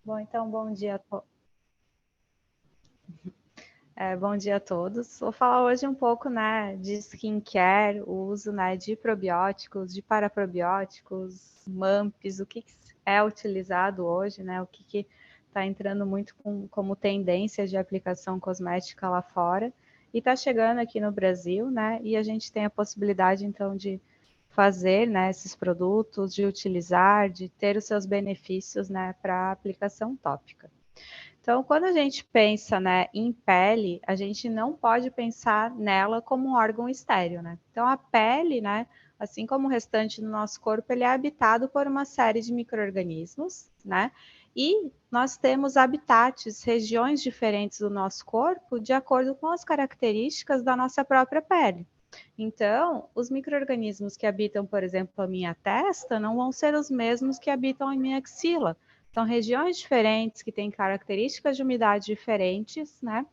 Bom, então, bom dia a todos. Vou falar hoje um pouco, né, de skincare, o uso, né, de probióticos, de paraprobióticos, MAMPs, o que é utilizado hoje, né, o que está entrando muito como tendência de aplicação cosmética lá fora e está chegando aqui no Brasil, né, e a gente tem a possibilidade, então, de fazer, né, esses produtos, de utilizar, de ter os seus benefícios, né, para aplicação tópica. Então, quando a gente pensa, né, em pele, a gente não pode pensar nela como um órgão estéril, né? Então, a pele, né, assim como o restante do nosso corpo, ele é habitado por uma série de micro-organismos, né? E nós temos habitats, regiões diferentes do nosso corpo, de acordo com as características da nossa própria pele. Então, os micro-organismos que habitam, por exemplo, a minha testa, não vão ser os mesmos que habitam a minha axila. São regiões diferentes que têm características de umidade diferentes, né?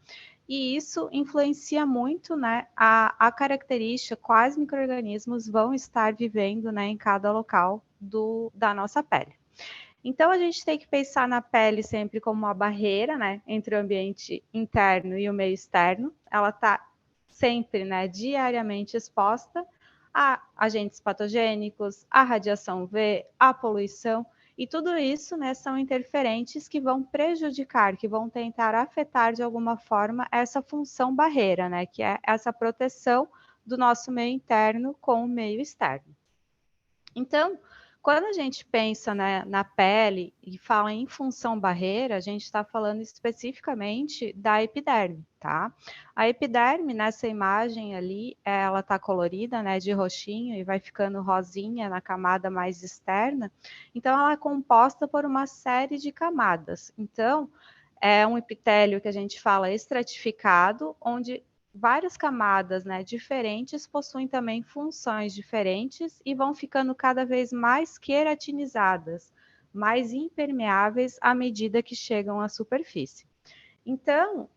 E isso influencia muito, né, a característica, quais micro-organismos vão estar vivendo, né, em cada local da nossa pele. Então, a gente tem que pensar na pele sempre como uma barreira, né, entre o ambiente interno e o meio externo. Ela está sempre, né, diariamente exposta a agentes patogênicos, a radiação UV, a poluição, e tudo isso, né, são interferentes que vão prejudicar, que vão tentar afetar de alguma forma essa função barreira, né, que é essa proteção do nosso meio interno com o meio externo. Então, quando a gente pensa, né, na pele e fala em função barreira, a gente está falando especificamente da epiderme, tá? A epiderme, nessa imagem ali, ela está colorida, né, de roxinho e vai ficando rosinha na camada mais externa. Então, ela é composta por uma série de camadas. Então, é um epitélio que a gente fala estratificado, onde várias camadas, né, diferentes possuem também funções diferentes e vão ficando cada vez mais queratinizadas, mais impermeáveis à medida que chegam à superfície. Então,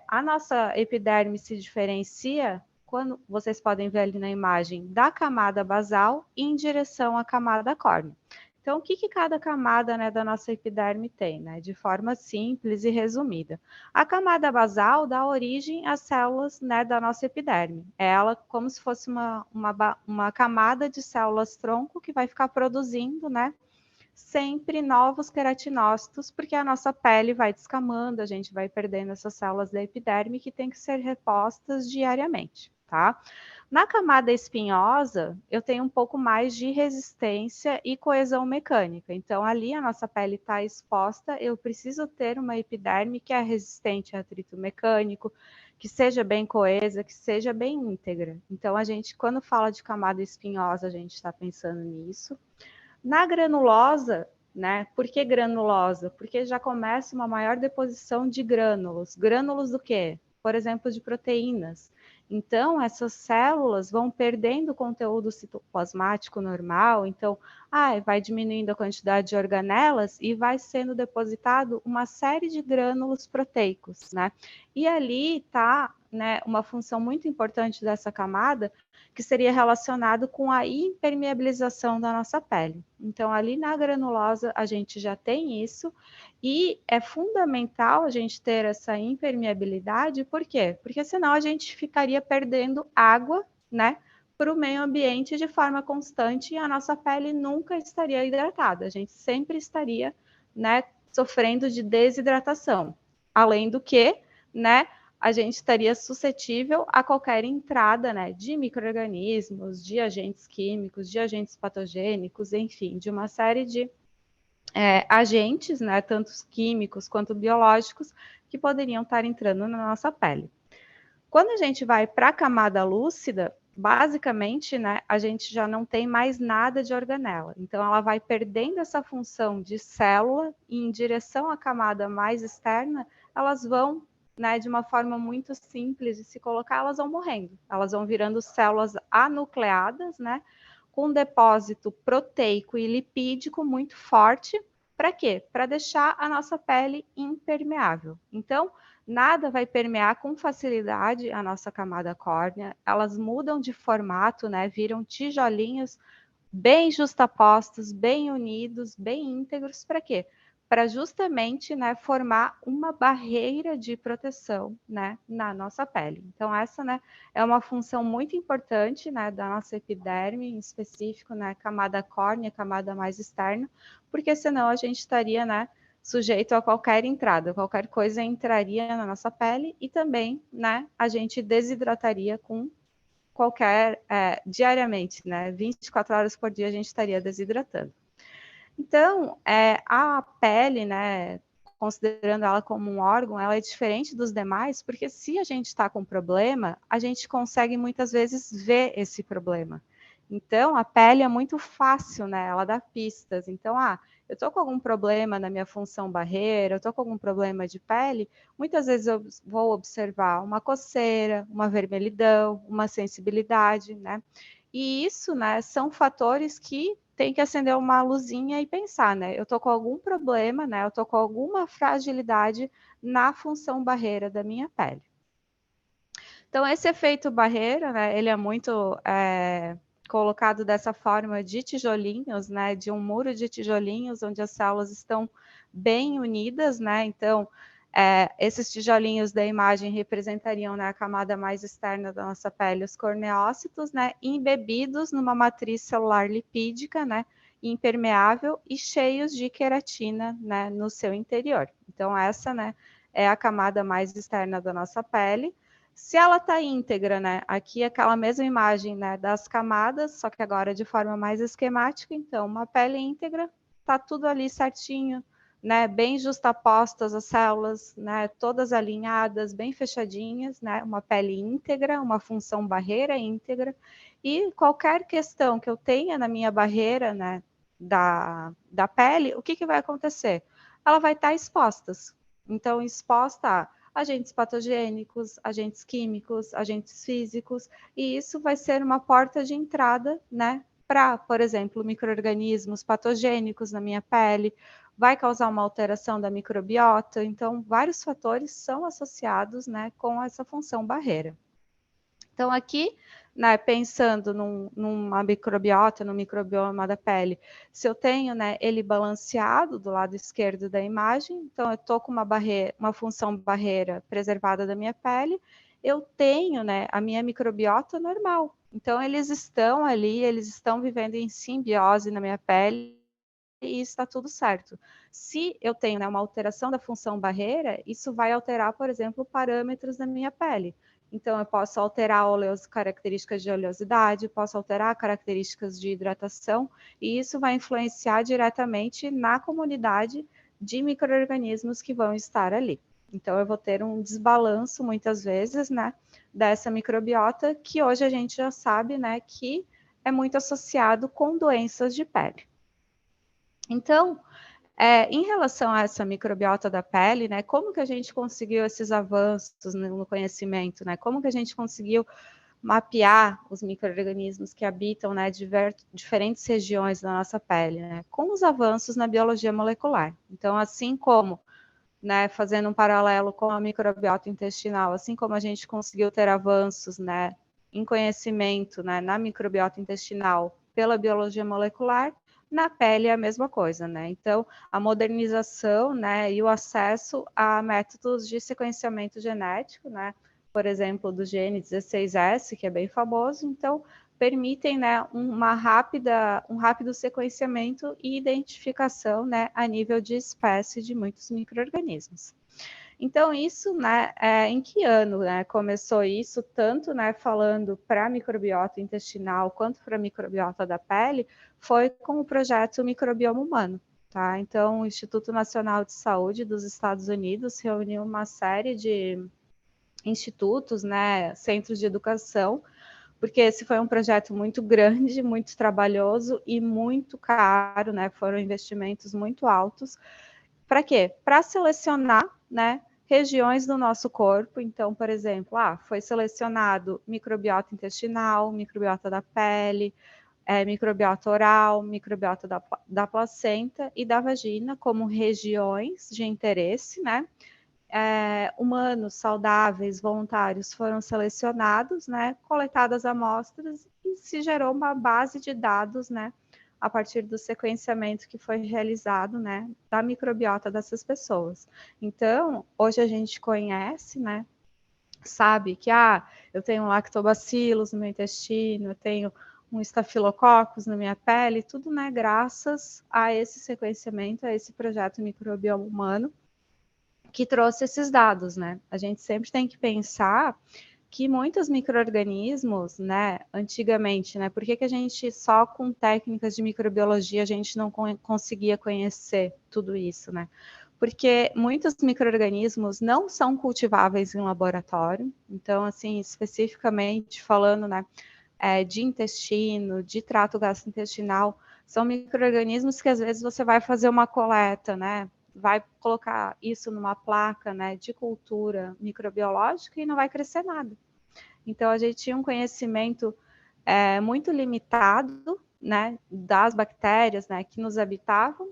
a nossa epiderme se diferencia, quando vocês podem ver ali na imagem, da camada basal em direção à camada córnea. Então, o que cada camada, né, da nossa epiderme tem, né, de forma simples e resumida? A camada basal dá origem às células, né, da nossa epiderme. É ela como se fosse uma camada de células tronco que vai ficar produzindo, né, sempre novos queratinócitos, porque a nossa pele vai descamando, a gente vai perdendo essas células da epiderme que tem que ser repostas diariamente, tá? Na camada espinhosa, eu tenho um pouco mais de resistência e coesão mecânica. Então, ali a nossa pele está exposta, eu preciso ter uma epiderme que é resistente a atrito mecânico, que seja bem coesa, que seja bem íntegra. Então, a gente, quando fala de camada espinhosa, a gente está pensando nisso. Na granulosa, né? Por que granulosa? Porque já começa uma maior deposição de grânulos. Grânulos do quê? Por exemplo, de proteínas. Então, essas células vão perdendo o conteúdo citoplasmático normal, então, vai diminuindo a quantidade de organelas e vai sendo depositado uma série de grânulos proteicos, né? E ali está, né, uma função muito importante dessa camada, que seria relacionado com a impermeabilização da nossa pele. Então, ali na granulosa, a gente já tem isso, e é fundamental a gente ter essa impermeabilidade, por quê? Porque senão a gente ficaria perdendo água, né, para o meio ambiente de forma constante e a nossa pele nunca estaria hidratada, a gente sempre estaria, né, sofrendo de desidratação. Além do que, né, a gente estaria suscetível a qualquer entrada, né, de micro-organismos, de agentes químicos, de agentes patogênicos, enfim, de uma série de agentes, né, tanto químicos quanto biológicos, que poderiam estar entrando na nossa pele. Quando a gente vai para a camada lúcida, basicamente, né, a gente já não tem mais nada de organela. Então, ela vai perdendo essa função de célula e em direção à camada mais externa, elas vão, né, de uma forma muito simples de se colocar, elas vão morrendo. Elas vão virando células anucleadas, né, com um depósito proteico e lipídico muito forte. Para quê? Para deixar a nossa pele impermeável. Então, nada vai permear com facilidade a nossa camada córnea, elas mudam de formato, né? Viram tijolinhos bem justapostos, bem unidos, bem íntegros, para quê? para justamente, né, formar uma barreira de proteção, né, na nossa pele. Então essa, né, é uma função muito importante, né, da nossa epiderme, em específico, né, camada córnea, camada mais externa, porque senão a gente estaria, né, sujeito a qualquer entrada, qualquer coisa entraria na nossa pele e também, né, a gente desidrataria com qualquer, diariamente, né, 24 horas por dia a gente estaria desidratando. Então, a pele, né, considerando ela como um órgão, ela é diferente dos demais, porque se a gente está com problema, a gente consegue muitas vezes ver esse problema. Então, a pele é muito fácil, né? Ela dá pistas. Então, eu estou com algum problema na minha função barreira, eu estou com algum problema de pele, muitas vezes eu vou observar uma coceira, uma vermelhidão, uma sensibilidade, né? E isso, né, são fatores que tem que acender uma luzinha e pensar, né? Eu estou com algum problema, né? Eu estou com alguma fragilidade na função barreira da minha pele. Então, esse efeito barreira, né? Ele é muito colocado dessa forma de tijolinhos, né? De um muro de tijolinhos, onde as células estão bem unidas, né? Então, esses tijolinhos da imagem representariam, né, a camada mais externa da nossa pele, os corneócitos, né, embebidos numa matriz celular lipídica, né, impermeável e cheios de queratina, né, no seu interior. Então, essa, né, é a camada mais externa da nossa pele. Se ela está íntegra, né, aqui é aquela mesma imagem, né, das camadas, só que agora de forma mais esquemática. Então, uma pele íntegra, está tudo ali certinho, né, bem justapostas as células, né, todas alinhadas, bem fechadinhas, né, uma pele íntegra, uma função barreira íntegra, e qualquer questão que eu tenha na minha barreira, né, da pele, o que vai acontecer? Ela vai estar exposta. Então, exposta a agentes patogênicos, agentes químicos, agentes físicos, e isso vai ser uma porta de entrada, né, para, por exemplo, micro-organismos patogênicos na minha pele, vai causar uma alteração da microbiota. Então, vários fatores são associados, né, com essa função barreira. Então, aqui, né, pensando numa microbiota, no microbioma da pele, se eu tenho, né, ele balanceado do lado esquerdo da imagem, então eu estou com uma função barreira preservada da minha pele, eu tenho, né, a minha microbiota normal. Então, eles estão ali, eles estão vivendo em simbiose na minha pele, e está tudo certo. Se eu tenho, né, uma alteração da função barreira, isso vai alterar, por exemplo, parâmetros da minha pele. Então, eu posso alterar características de oleosidade, posso alterar características de hidratação, e isso vai influenciar diretamente na comunidade de micro-organismos que vão estar ali. Então, eu vou ter um desbalanço, muitas vezes, né, dessa microbiota, que hoje a gente já sabe, né, que é muito associado com doenças de pele. Então, em relação a essa microbiota da pele, né, como que a gente conseguiu esses avanços no conhecimento, né? Como que a gente conseguiu mapear os micro-organismos que habitam, né, diferentes regiões da nossa pele, né? Com os avanços na biologia molecular. Então, assim como, né, fazendo um paralelo com a microbiota intestinal, assim como a gente conseguiu ter avanços, né, em conhecimento, né, na microbiota intestinal pela biologia molecular, na pele é a mesma coisa, né? Então, a modernização, né, e o acesso a métodos de sequenciamento genético, né, por exemplo, do gene 16S, que é bem famoso, então permitem, né, um rápido sequenciamento e identificação, né, a nível de espécie de muitos micro-organismos. Então, isso, né, em que ano, né, começou isso, tanto, né, falando para a microbiota intestinal quanto para a microbiota da pele, foi com o projeto Microbioma Humano, tá? Então, o Instituto Nacional de Saúde dos Estados Unidos reuniu uma série de institutos, né, centros de educação, porque esse foi um projeto muito grande, muito trabalhoso e muito caro, né? Foram investimentos muito altos. Para quê? Para selecionar, né, regiões do nosso corpo. Então, por exemplo, foi selecionado microbiota intestinal, microbiota da pele, microbiota oral, microbiota da placenta e da vagina como regiões de interesse, né? Humanos saudáveis, voluntários foram selecionados, né, coletadas amostras e se gerou uma base de dados, né, a partir do sequenciamento que foi realizado, né, da microbiota dessas pessoas. Então, hoje a gente conhece, né, sabe que eu tenho lactobacilos no meu intestino, eu tenho um estafilococcus na minha pele, tudo, né, graças a esse sequenciamento, a esse projeto Microbioma Humano, que trouxe esses dados, né? A gente sempre tem que pensar que muitos micro-organismos, né, antigamente, né, por que a gente só com técnicas de microbiologia a gente não conseguia conhecer tudo isso, né? Porque muitos micro-organismos não são cultiváveis em laboratório, então, assim, especificamente falando, né, de intestino, de trato gastrointestinal, são micro-organismos que às vezes você vai fazer uma coleta, né, vai colocar isso numa placa, né, de cultura microbiológica e não vai crescer nada. Então, a gente tinha um conhecimento muito limitado, né, das bactérias, né, que nos habitavam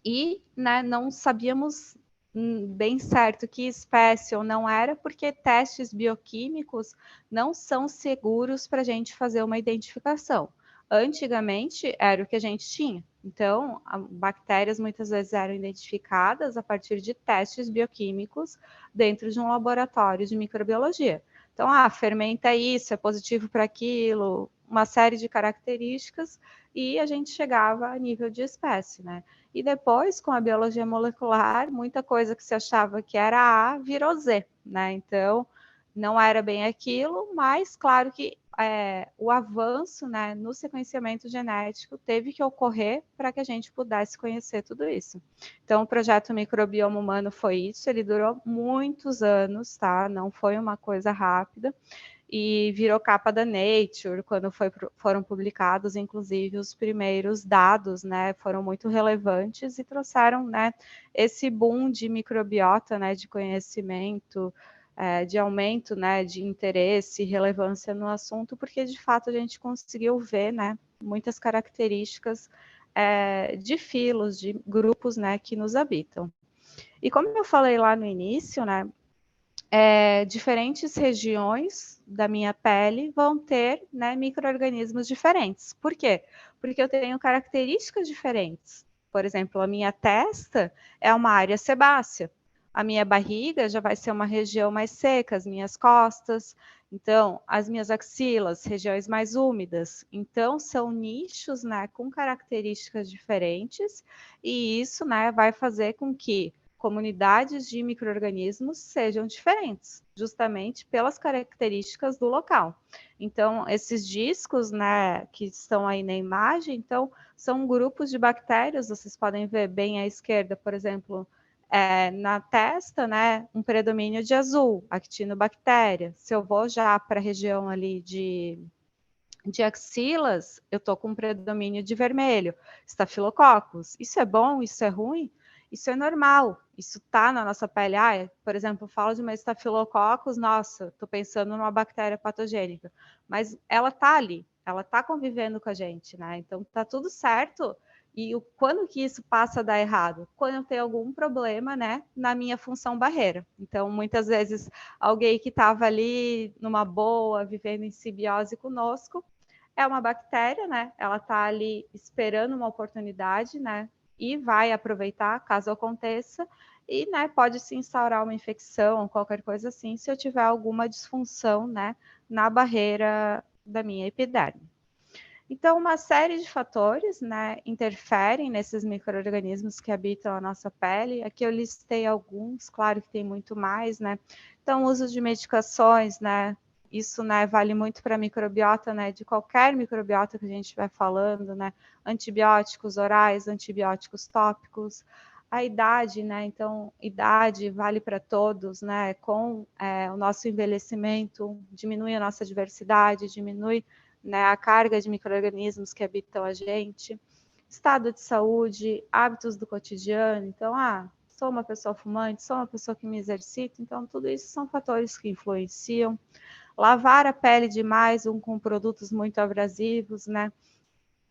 e, né, não sabíamos bem certo que espécie ou não era, porque testes bioquímicos não são seguros para a gente fazer uma identificação. Antigamente era o que a gente tinha. Então, bactérias muitas vezes eram identificadas a partir de testes bioquímicos dentro de um laboratório de microbiologia. Então, fermenta isso, é positivo para aquilo, uma série de características, e a gente chegava a nível de espécie, né? E depois, com a biologia molecular, muita coisa que se achava que era A virou Z, né? Então, não era bem aquilo, mas claro que o avanço, né, no sequenciamento genético teve que ocorrer para que a gente pudesse conhecer tudo isso. Então, o projeto Microbioma Humano foi isso, ele durou muitos anos, tá? Não foi uma coisa rápida. E virou capa da Nature, quando foram publicados, inclusive, os primeiros dados, né, foram muito relevantes e trouxeram, né, esse boom de microbiota, né, de conhecimento, de aumento, né, de interesse e relevância no assunto, porque, de fato, a gente conseguiu ver, né, muitas características de filos, de grupos, né, que nos habitam. E como eu falei lá no início, né, diferentes regiões da minha pele vão ter, né, micro-organismos diferentes. Por quê? Porque eu tenho características diferentes. Por exemplo, a minha testa é uma área sebácea. A minha barriga já vai ser uma região mais seca, as minhas costas. Então, as minhas axilas, regiões mais úmidas. Então, são nichos, né, com características diferentes. E isso, né, vai fazer com que comunidades de micro-organismos sejam diferentes, justamente pelas características do local. Então, esses discos, né, que estão aí na imagem, então, são grupos de bactérias, vocês podem ver bem à esquerda, por exemplo, na testa, né, um predomínio de azul, actinobactéria. Se eu vou já para a região ali de axilas, eu estou com um predomínio de vermelho, estafilococcus. Isso é bom? Isso é ruim? Isso é normal, isso está na nossa pele. Por exemplo, eu falo de uma estafilococcus, nossa, estou pensando numa bactéria patogênica, mas ela está ali, ela está convivendo com a gente, né? Então está tudo certo. E quando que isso passa a dar errado? Quando eu tenho algum problema, né, na minha função barreira. Então, muitas vezes, alguém que estava ali numa boa, vivendo em simbiose conosco, é uma bactéria, né? Ela está ali esperando uma oportunidade, né? E vai aproveitar caso aconteça, e, né, pode se instaurar uma infecção, qualquer coisa assim, se eu tiver alguma disfunção, né, na barreira da minha epiderme. Então, uma série de fatores, né, interferem nesses micro-organismos que habitam a nossa pele. Aqui eu listei alguns, claro que tem muito mais, né? Então, o uso de medicações, né? Isso, né, vale muito para a microbiota, né, de qualquer microbiota que a gente estiver falando, né, antibióticos orais, antibióticos tópicos, a idade, né, então, idade vale para todos, né, com o nosso envelhecimento, diminui a nossa diversidade, diminui, né, a carga de micro-organismos que habitam a gente, estado de saúde, hábitos do cotidiano, então, sou uma pessoa fumante, sou uma pessoa que me exercita, então tudo isso são fatores que influenciam. Lavar a pele demais, com produtos muito abrasivos, né?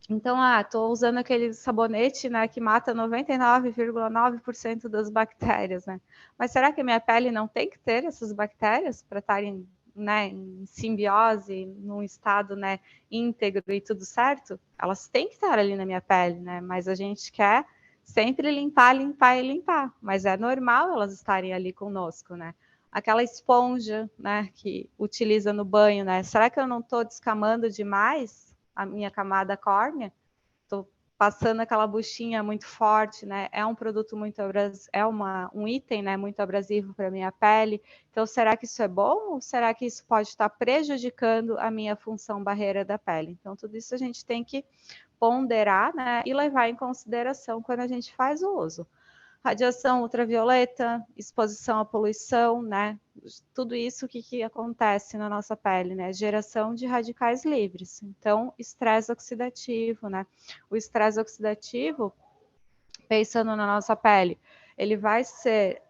Então, estou usando aquele sabonete, né, que mata 99,9% das bactérias, né? Mas será que a minha pele não tem que ter essas bactérias para estarem né, em simbiose, num estado, né, íntegro e tudo certo, elas têm que estar ali na minha pele, né? Mas a gente quer sempre limpar, limpar e limpar. Mas é normal elas estarem ali conosco, né? Aquela esponja, né, que utiliza no banho, né? Será que eu não estou descamando demais a minha camada córnea? Estou passando aquela buchinha muito forte, né? É um produto muito um item, né, muito abrasivo para minha pele. Então, será que isso é bom ou será que isso pode estar prejudicando a minha função barreira da pele? Então, tudo isso a gente tem que ponderar, né, e levar em consideração quando a gente faz o uso. Radiação ultravioleta, exposição à poluição, né? Tudo isso que acontece na nossa pele, né? Geração de radicais livres. Então, estresse oxidativo, né? O estresse oxidativo, pensando na nossa pele, ele vai ser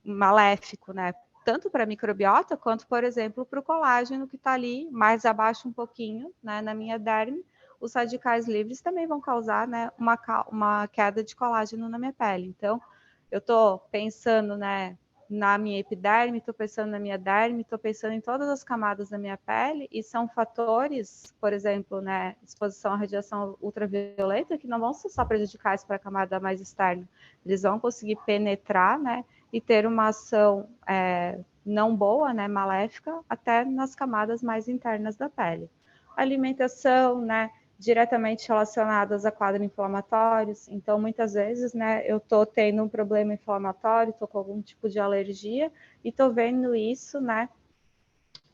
maléfico, né? Tanto para a microbiota quanto, por exemplo, para o colágeno que está ali mais abaixo um pouquinho, né, na minha derme. Os radicais livres também vão causar, né, uma queda de colágeno na minha pele. Então, eu estou pensando, né, na minha epiderme, estou pensando na minha derme, estou pensando em todas as camadas da minha pele, e são fatores, por exemplo, né, exposição à radiação ultravioleta, que não vão ser só prejudicais para a camada mais externa, eles vão conseguir penetrar, né, e ter uma ação não boa, né, maléfica, até nas camadas mais internas da pele. Alimentação, né, diretamente relacionadas a quadros inflamatórios. Então, muitas vezes, né, eu estou tendo um problema inflamatório, estou com algum tipo de alergia e estou vendo isso, né,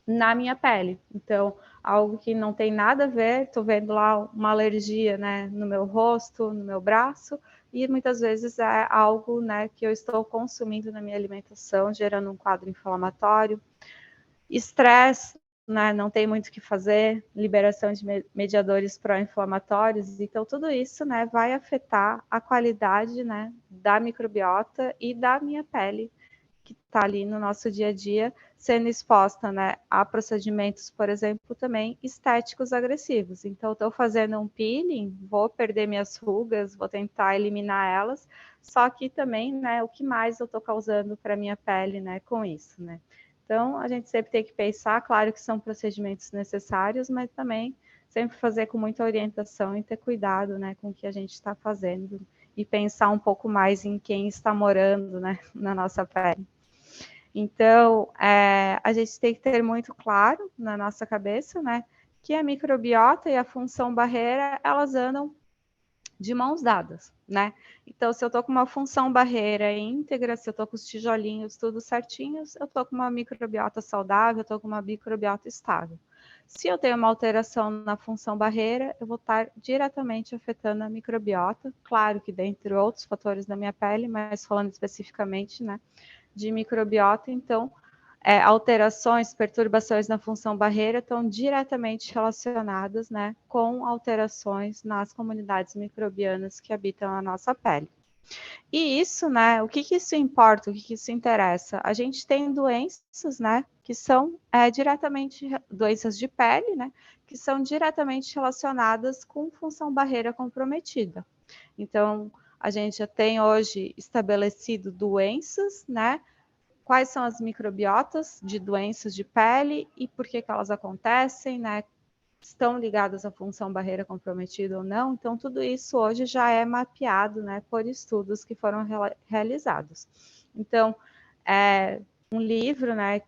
na minha pele. Então, algo que não tem nada a ver, estou vendo lá uma alergia, né, no meu rosto, no meu braço, e muitas vezes é algo, né, que eu estou consumindo na minha alimentação, gerando um quadro inflamatório. Estresse, né, não tem muito o que fazer, liberação de mediadores pró-inflamatórios, então tudo isso, né, vai afetar a qualidade, né, da microbiota e da minha pele, que está ali no nosso dia a dia, sendo exposta, né, a procedimentos, por exemplo, também estéticos agressivos. Então, estou fazendo um peeling, vou perder minhas rugas, vou tentar eliminar elas, só que também, né, o que mais eu estou causando para minha pele, né, com isso, né? Então, a gente sempre tem que pensar, claro que são procedimentos necessários, mas também sempre fazer com muita orientação e ter cuidado, né, com o que a gente está fazendo e pensar um pouco mais em quem está morando, né, na nossa pele. Então, a gente tem que ter muito claro na nossa cabeça, né, que a microbiota e a função barreira, elas andam de mãos dadas, né? Então, se eu estou com uma função barreira íntegra, se eu estou com os tijolinhos tudo certinhos, eu estou com uma microbiota saudável, eu estou com uma microbiota estável. Se eu tenho uma alteração na função barreira, eu vou estar diretamente afetando a microbiota, claro que dentre outros fatores da minha pele, mas falando especificamente, né, de microbiota, então, alterações, perturbações na função barreira estão diretamente relacionadas, né, com alterações nas comunidades microbianas que habitam a nossa pele. E isso, né, o que isso importa, o que isso interessa? A gente tem doenças, né, que são diretamente, doenças de pele, né, que são diretamente relacionadas com função barreira comprometida. Então, a gente já tem hoje estabelecido doenças, né, quais são as microbiotas de doenças de pele e por que elas acontecem, né? Estão ligadas à função barreira comprometida ou não. Então, tudo isso hoje já é mapeado, né, por estudos que foram realizados. Então, um livro, né,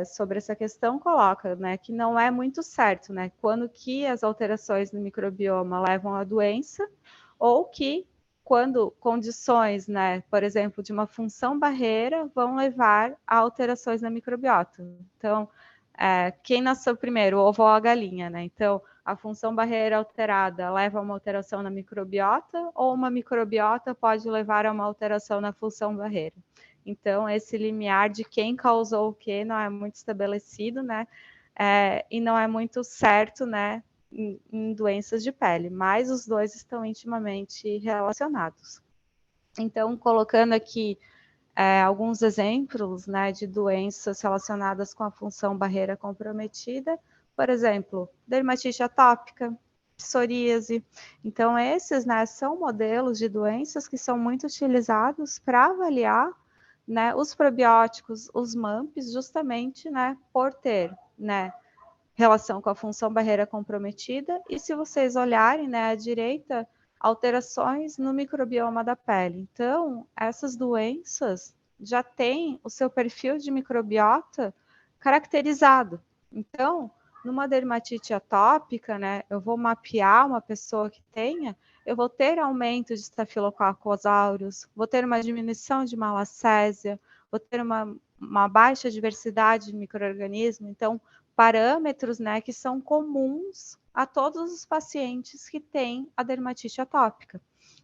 sobre essa questão coloca, né, que não é muito certo, né, quando que as alterações no microbioma levam à doença ou que quando condições, né, por exemplo, de uma função barreira vão levar a alterações na microbiota. Então, quem nasceu primeiro, o ovo ou a galinha, né? Então, a função barreira alterada leva a uma alteração na microbiota ou uma microbiota pode levar a uma alteração na função barreira. Então, esse limiar de quem causou o que não é muito estabelecido, né? E não é muito certo, né? Em doenças de pele, mas os dois estão intimamente relacionados. Então, colocando aqui alguns exemplos, né, de doenças relacionadas com a função barreira comprometida, por exemplo, dermatite atópica, psoríase. Então, esses, né, são modelos de doenças que são muito utilizados para avaliar, né, os probióticos, os MAMPs, justamente, né, por ter, né, relação com a função barreira comprometida, e se vocês olharem, né, à direita, alterações no microbioma da pele. Então, essas doenças já têm o seu perfil de microbiota caracterizado. Então, numa dermatite atópica, né, eu vou mapear uma pessoa que tenha, eu vou ter aumento de Staphylococcus aureus, vou ter uma diminuição de malacésia, vou ter uma baixa diversidade de micro-organismos. Então, parâmetros, né, que são comuns a todos os pacientes que têm a dermatite atópica.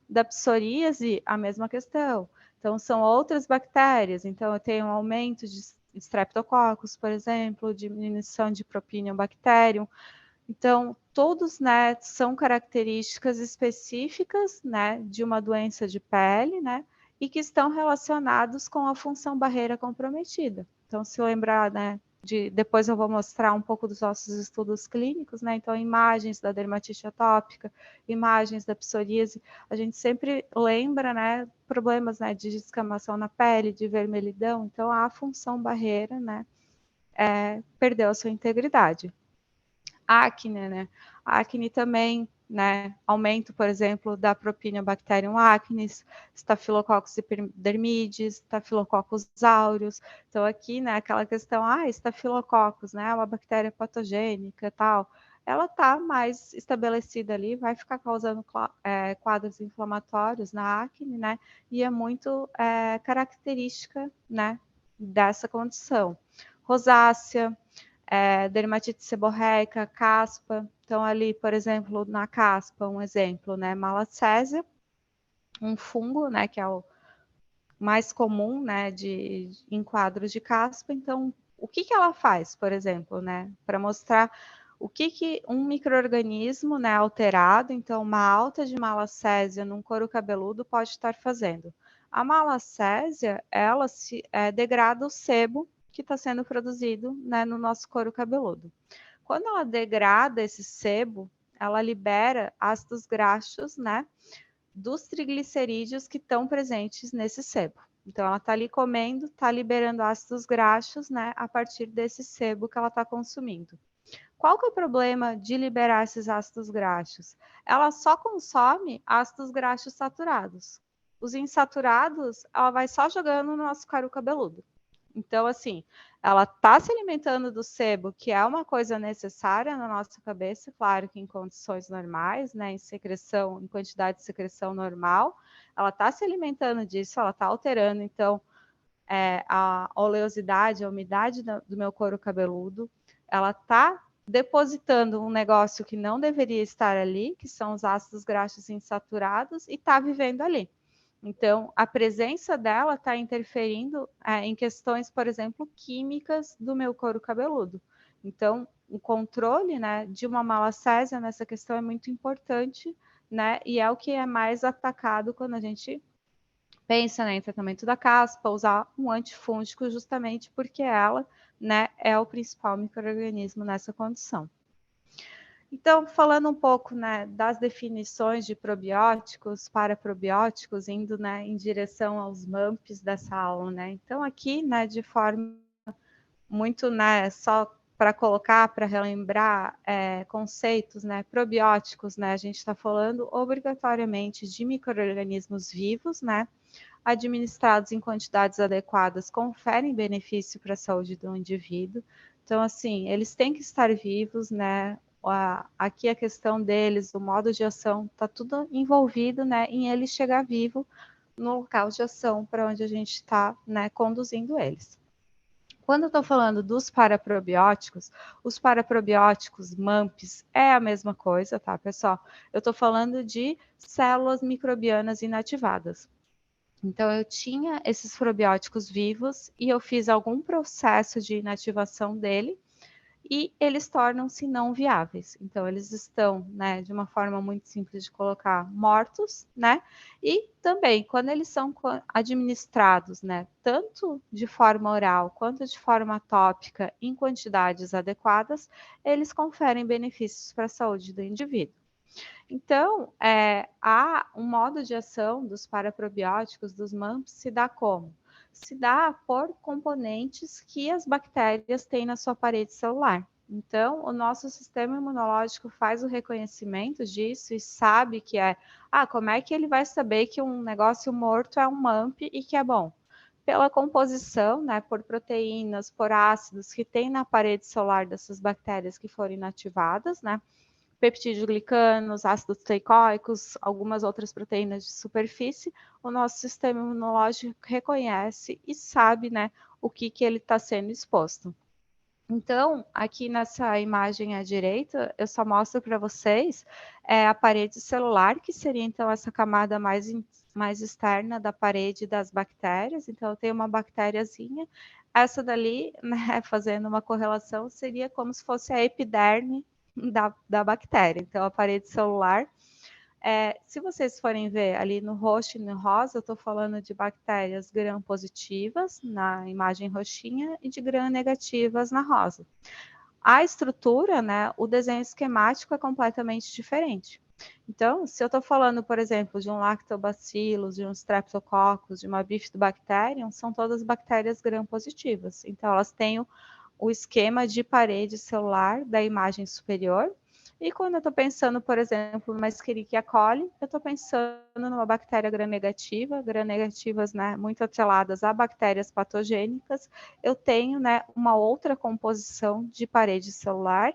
Da psoríase, a mesma questão. Então, são outras bactérias. Então, eu tenho um aumento de Streptococcus, por exemplo, diminuição de Propinium bacterium. Então, todos, né, são características específicas, né, de uma doença de pele, né, e que estão relacionados com a função barreira comprometida. Então, se lembrar, né, depois eu vou mostrar um pouco dos nossos estudos clínicos, né, então imagens da dermatite atópica, imagens da psoríase, a gente sempre lembra, né, problemas, né, de descamação na pele, de vermelhidão, então a função barreira, né, perdeu a sua integridade. Acne, né? Acne também, né? Aumento, por exemplo, da Propionibacterium acnes, Staphylococcus epidermidis, Staphylococcus aureus. Então aqui, né, aquela questão, Staphylococcus, né, uma bactéria patogênica e tal, ela está mais estabelecida ali, vai ficar causando quadros inflamatórios na acne, né? E é muito característica, né, dessa condição. Rosácea, dermatite seborreica, caspa. Então, ali, por exemplo, na caspa, um exemplo, né? Malacésia, um fungo, né? Que é o mais comum, né? Em quadros de caspa. Então, o que ela faz, por exemplo, né? Para mostrar o que um micro-organismo, né, alterado, então uma alta de malacésia num couro cabeludo pode estar fazendo. A malacésia, ela degrada o sebo que está sendo produzido, né, no nosso couro cabeludo. Quando ela degrada esse sebo, ela libera ácidos graxos, né, dos triglicerídeos que estão presentes nesse sebo. Então, ela está ali comendo, está liberando ácidos graxos, né, a partir desse sebo que ela está consumindo. Qual que é o problema de liberar esses ácidos graxos? Ela só consome ácidos graxos saturados. Os insaturados, ela vai só jogando no nosso couro cabeludo. Então, assim, ela está se alimentando do sebo, que é uma coisa necessária na nossa cabeça, claro que em condições normais, né, em secreção, em quantidade de secreção normal, ela está se alimentando disso, ela está alterando, então, a oleosidade, a umidade do meu couro cabeludo, ela está depositando um negócio que não deveria estar ali, que são os ácidos graxos insaturados, e está vivendo ali. Então, a presença dela está interferindo em questões, por exemplo, químicas do meu couro cabeludo. Então, o controle, né, de uma malacésia nessa questão é muito importante, né, e é o que é mais atacado quando a gente pensa, né, em tratamento da caspa, usar um antifúngico justamente porque ela, né, é o principal micro-organismo nessa condição. Então, falando um pouco, né, das definições de probióticos, paraprobióticos, indo, né, em direção aos MAMPs dessa aula, né. Então, aqui, né, de forma muito, né, só para colocar, para relembrar conceitos, né, probióticos, né, a gente está falando obrigatoriamente de micro-organismos vivos, né, administrados em quantidades adequadas, conferem benefício para a saúde do indivíduo. Então, assim, eles têm que estar vivos, né? Aqui a questão deles, o modo de ação, está tudo envolvido, né, em ele chegar vivo no local de ação para onde a gente está, né, conduzindo eles. Quando eu estou falando dos paraprobióticos, os paraprobióticos, MAMPs, é a mesma coisa, tá, pessoal? Eu estou falando de células microbianas inativadas. Então, eu tinha esses probióticos vivos e eu fiz algum processo de inativação dele e eles tornam-se não viáveis. Então, eles estão, né, de uma forma muito simples de colocar, mortos, né? E também, quando eles são administrados, né, tanto de forma oral quanto de forma tópica, em quantidades adequadas, eles conferem benefícios para a saúde do indivíduo. Então, há um modo de ação dos paraprobióticos, dos MAMPs, se dá como? se dá por componentes que as bactérias têm na sua parede celular. Então, o nosso sistema imunológico faz o reconhecimento disso e sabe que como é que ele vai saber que um negócio morto é um MAMP e que é bom? Pela composição, né, por proteínas, por ácidos que tem na parede celular dessas bactérias que foram inativadas, né? Peptidoglicanos, ácidos teicoicos, algumas outras proteínas de superfície, o nosso sistema imunológico reconhece e sabe, né, o que ele está sendo exposto. Então, aqui nessa imagem à direita, eu só mostro para vocês a parede celular, que seria então essa camada mais externa da parede das bactérias. Então, eu tenho uma bactériazinha. Essa dali, né, fazendo uma correlação, seria como se fosse a epiderme da bactéria. Então, a parede celular. Se vocês forem ver ali no roxo e no rosa, eu estou falando de bactérias gram-positivas na imagem roxinha e de gram-negativas na rosa. A estrutura, né, o desenho esquemático é completamente diferente. Então, se eu estou falando, por exemplo, de um lactobacillus, de um streptococcus, de uma bifidobacterium, são todas bactérias gram-positivas. Então, elas têm o esquema de parede celular da imagem superior. E quando eu estou pensando, por exemplo, numa Escherichia coli, eu estou pensando numa bactéria gram-negativa, gram-negativas, né, muito atreladas a bactérias patogênicas. Eu tenho, né, uma outra composição de parede celular.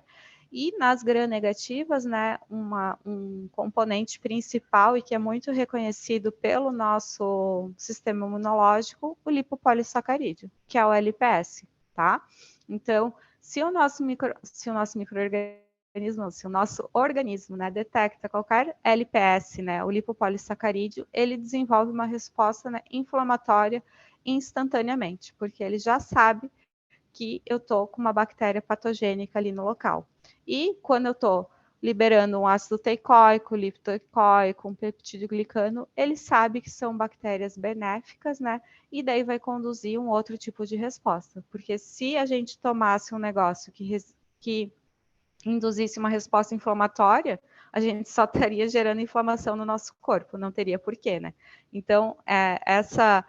E nas gram-negativas, né, um componente principal e que é muito reconhecido pelo nosso sistema imunológico, o lipopolissacarídeo, que é o LPS, tá? Então, se o nosso microorganismo, se o nosso organismo, né, detecta qualquer LPS, né, o lipopolissacarídeo, ele desenvolve uma resposta, né, inflamatória instantaneamente, porque ele já sabe que eu estou com uma bactéria patogênica ali no local. E quando eu estou liberando um ácido teicoico, liptoicoico, um peptidoglicano, ele sabe que são bactérias benéficas, né? E daí vai conduzir um outro tipo de resposta. Porque se a gente tomasse um negócio que induzisse uma resposta inflamatória, a gente só estaria gerando inflamação no nosso corpo, não teria porquê, né? Então, essa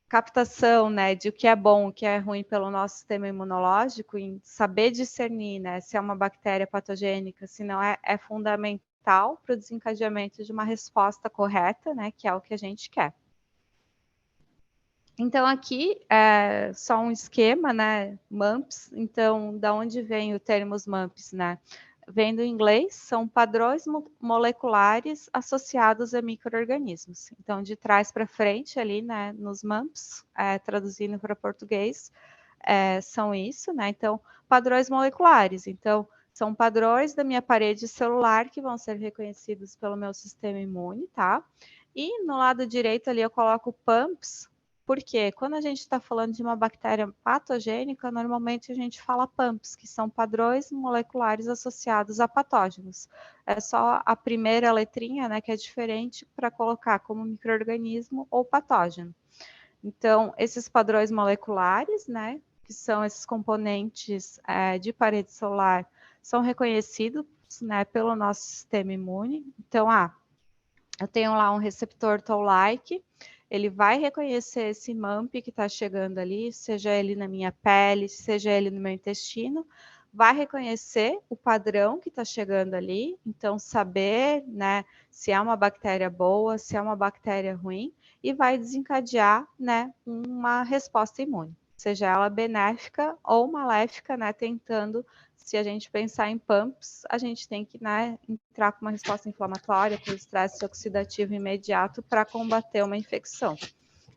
captação, né, de o que é bom, o que é ruim pelo nosso sistema imunológico, em saber discernir, né, se é uma bactéria patogênica, se não é fundamental para o desencadeamento de uma resposta correta, né, que é o que a gente quer. Então, aqui é só um esquema, né, MUMPs. Então, da onde vem o termo MUMPs, né? Vem do inglês, são padrões moleculares associados a micro-organismos. Então, de trás para frente, ali, né, nos MUMPs, traduzindo para português, são isso, né? Então, padrões moleculares. Então, são padrões da minha parede celular que vão ser reconhecidos pelo meu sistema imune, tá? E no lado direito ali eu coloco PAMPs, porque quando a gente está falando de uma bactéria patogênica, normalmente a gente fala PAMPs, que são padrões moleculares associados a patógenos. É só a primeira letrinha, né, que é diferente para colocar como micro-organismo ou patógeno. Então, esses padrões moleculares, né, que são esses componentes de parede celular, são reconhecidos, né, pelo nosso sistema imune. Então, eu tenho lá um receptor Toll-like, ele vai reconhecer esse MAMP que está chegando ali, seja ele na minha pele, seja ele no meu intestino, vai reconhecer o padrão que está chegando ali, então saber, né, se é uma bactéria boa, se é uma bactéria ruim, e vai desencadear, né, uma resposta imune, seja ela benéfica ou maléfica, né, tentando, se a gente pensar em PAMPs, a gente tem que, né, entrar com uma resposta inflamatória por estresse oxidativo imediato para combater uma infecção.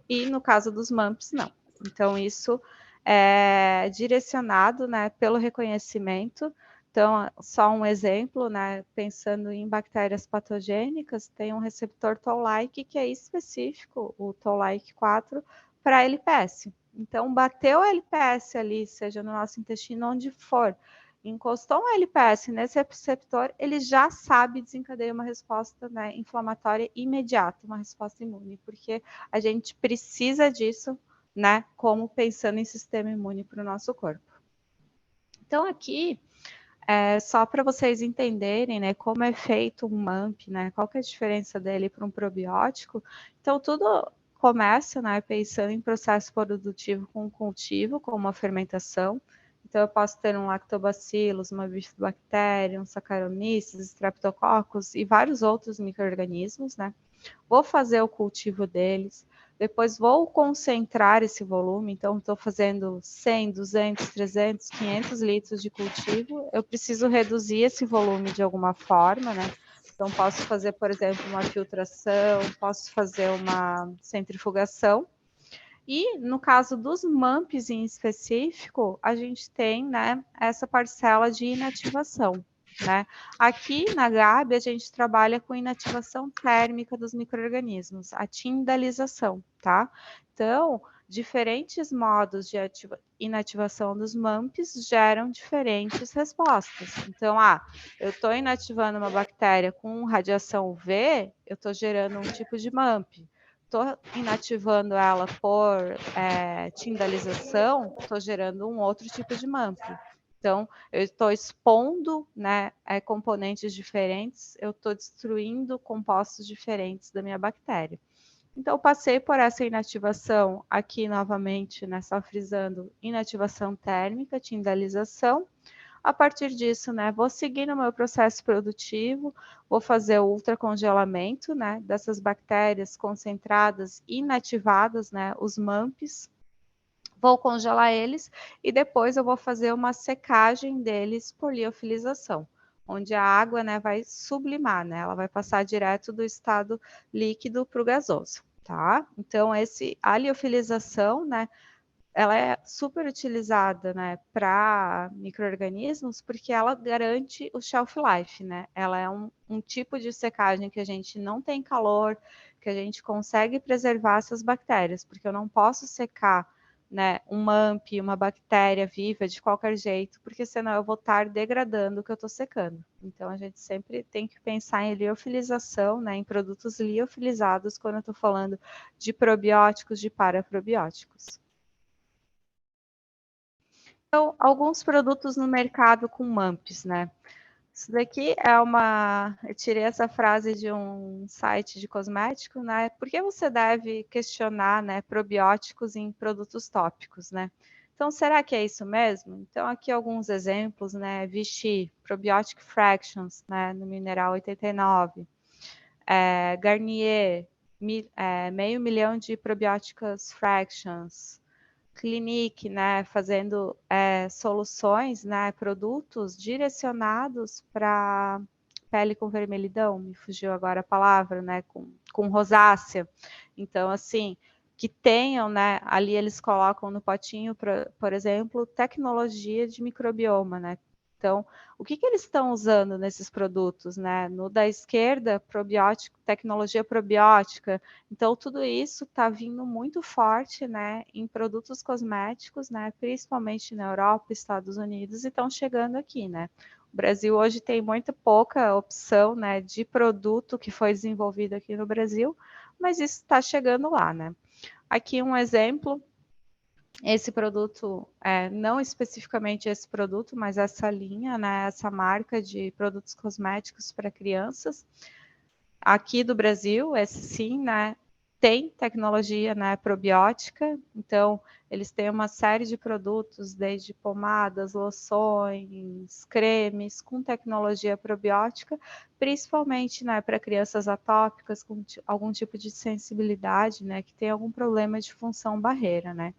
E no caso dos MAMPs, não. Então, isso é direcionado, né, pelo reconhecimento. Então, só um exemplo, né, pensando em bactérias patogênicas, tem um receptor Toll-like que é específico, o Toll-like 4, para LPS. Então, bateu o LPS ali, seja no nosso intestino, onde for, encostou um LPS nesse receptor, ele já sabe desencadear uma resposta, né, inflamatória imediata, uma resposta imune, porque a gente precisa disso, né, como pensando em sistema imune para o nosso corpo. Então, aqui, só para vocês entenderem, né, como é feito um MAMP, né, qual que é a diferença dele para um probiótico. Então, tudo começo, né, pensando em processo produtivo com cultivo, com uma fermentação. Então, eu posso ter um lactobacillus, uma bifidobactéria, um Saccharomyces, Streptococcus e vários outros micro-organismos, né? Vou fazer o cultivo deles, depois vou concentrar esse volume, então estou fazendo 100, 200, 300, 500 litros de cultivo, eu preciso reduzir esse volume de alguma forma, né? Então, posso fazer, por exemplo, uma filtração, posso fazer uma centrifugação. E no caso dos MAMPs em específico, a gente tem, né, essa parcela de inativação, né? Aqui na Gabi a gente trabalha com inativação térmica dos micro-organismos, a tindalização, tá? Então, diferentes modos de inativação dos MAMPs geram diferentes respostas. Então, eu estou inativando uma bactéria com radiação UV, eu estou gerando um tipo de MAMP. Estou inativando ela por tindalização, estou gerando um outro tipo de MAMP. Então, eu estou expondo, né, componentes diferentes, eu estou destruindo compostos diferentes da minha bactéria. Então, eu passei por essa inativação aqui novamente, né, só frisando, inativação térmica, tindalização. A partir disso, né, vou seguir no meu processo produtivo, vou fazer o ultracongelamento, né, dessas bactérias concentradas inativadas, né, os MAMPs, vou congelar eles e depois eu vou fazer uma secagem deles por liofilização, onde a água, né, vai sublimar, né, ela vai passar direto do estado líquido para o gasoso, tá? Então, a liofilização, né, ela é super utilizada, né, para micro-organismos porque ela garante o shelf life, né? Ela é um tipo de secagem que a gente não tem calor, que a gente consegue preservar essas bactérias, porque eu não posso secar, né, um MAMP, uma bactéria viva de qualquer jeito, porque senão eu vou estar degradando o que eu estou secando. Então, a gente sempre tem que pensar em liofilização, né, em produtos liofilizados quando eu estou falando de probióticos, de paraprobióticos. Então, alguns produtos no mercado com MAMPs, né? Isso daqui é eu tirei essa frase de um site de cosmético, né? Por que você deve questionar, né, probióticos em produtos tópicos, né? Então, será que é isso mesmo? Então, aqui alguns exemplos, né? Vichy, Probiotic Fractions, né, no mineral 89. Garnier, meio milhão de probióticas fractions. Clinique, né, fazendo soluções, né, produtos direcionados para pele com vermelhidão, me fugiu agora a palavra, né, com rosácea. Então, assim, que tenham, né, ali eles colocam no potinho, por exemplo, tecnologia de microbioma, né. Então, o que eles estão usando nesses produtos, né? No da esquerda, probiótico, tecnologia probiótica. Então, tudo isso está vindo muito forte, né, em produtos cosméticos, né, principalmente na Europa, Estados Unidos, e estão chegando aqui, né. O Brasil hoje tem muito pouca opção, né, de produto que foi desenvolvido aqui no Brasil, mas isso está chegando lá, né. Aqui um exemplo. Esse produto, não especificamente esse produto, mas essa linha, né, essa marca de produtos cosméticos para crianças, aqui do Brasil, esse sim, né, tem tecnologia, né, probiótica, então eles têm uma série de produtos, desde pomadas, loções, cremes, com tecnologia probiótica, principalmente, né, para crianças atópicas com algum tipo de sensibilidade, né, que tem algum problema de função barreira, né.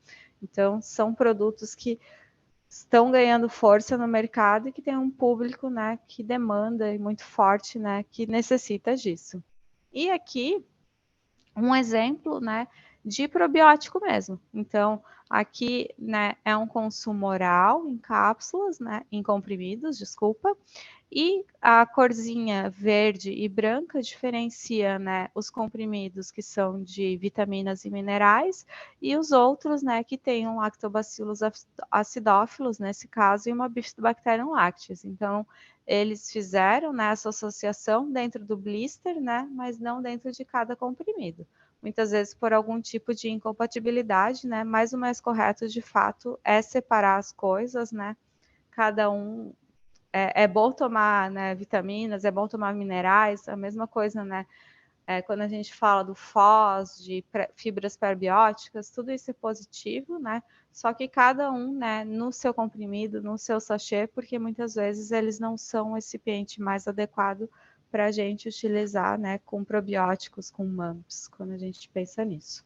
Então, são produtos que estão ganhando força no mercado e que tem um público, né, que demanda e muito forte, né, que necessita disso. E aqui um exemplo, né, de probiótico mesmo. Então, aqui, né, é um consumo oral em cápsulas, né, em comprimidos, desculpa, e a corzinha verde e branca diferencia, né, os comprimidos que são de vitaminas e minerais e os outros, né, que tem um lactobacillus acidófilos, nesse caso, e uma bifidobacterium lactis. Então, eles fizeram, né, essa associação dentro do blister, né, mas não dentro de cada comprimido. Muitas vezes por algum tipo de incompatibilidade, né, mas o mais correto, de fato, é separar as coisas, né, cada um é bom tomar, né, vitaminas, é bom tomar minerais, a mesma coisa, né, Quando a gente fala do FOS, de fibras pré-bióticas, tudo isso é positivo, né? Só que cada um, né, no seu comprimido, no seu sachê, porque muitas vezes eles não são o recipiente mais adequado para a gente utilizar, né, com probióticos, com MAMPs, quando a gente pensa nisso.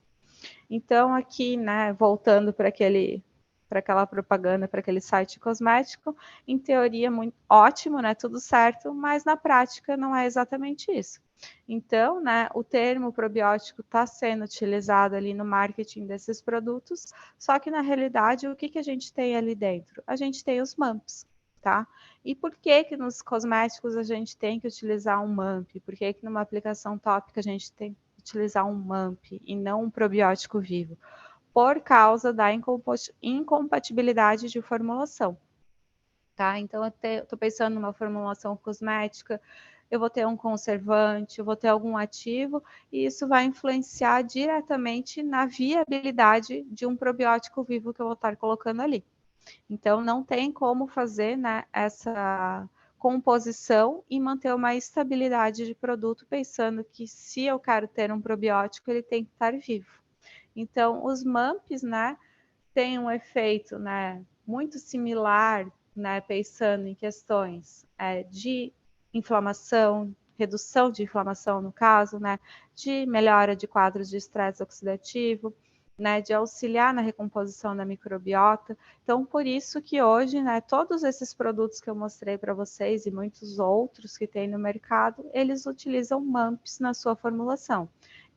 Então, aqui, né, voltando para aquela propaganda, para aquele site cosmético, em teoria muito ótimo, né, tudo certo, mas na prática não é exatamente isso. Então, né, o termo probiótico está sendo utilizado ali no marketing desses produtos, só que na realidade o que a gente tem ali dentro? A gente tem os MAMPs, tá? E por que nos cosméticos a gente tem que utilizar um MAMP? Por que numa aplicação tópica a gente tem que utilizar um MAMP e não um probiótico vivo? Por causa da incompatibilidade de formulação, tá? Então, eu estou pensando numa formulação cosmética, eu vou ter um conservante, eu vou ter algum ativo, e isso vai influenciar diretamente na viabilidade de um probiótico vivo que eu vou estar colocando ali. Então, não tem como fazer, né, essa composição e manter uma estabilidade de produto, pensando que se eu quero ter um probiótico, ele tem que estar vivo. Então, os MAMPs, né, têm um efeito, né, muito similar, né, pensando em questões de inflamação, redução de inflamação no caso, né, de melhora de quadros de estresse oxidativo, né, de auxiliar na recomposição da microbiota. Então, por isso que hoje, né, todos esses produtos que eu mostrei para vocês e muitos outros que tem no mercado, eles utilizam MAMPs na sua formulação.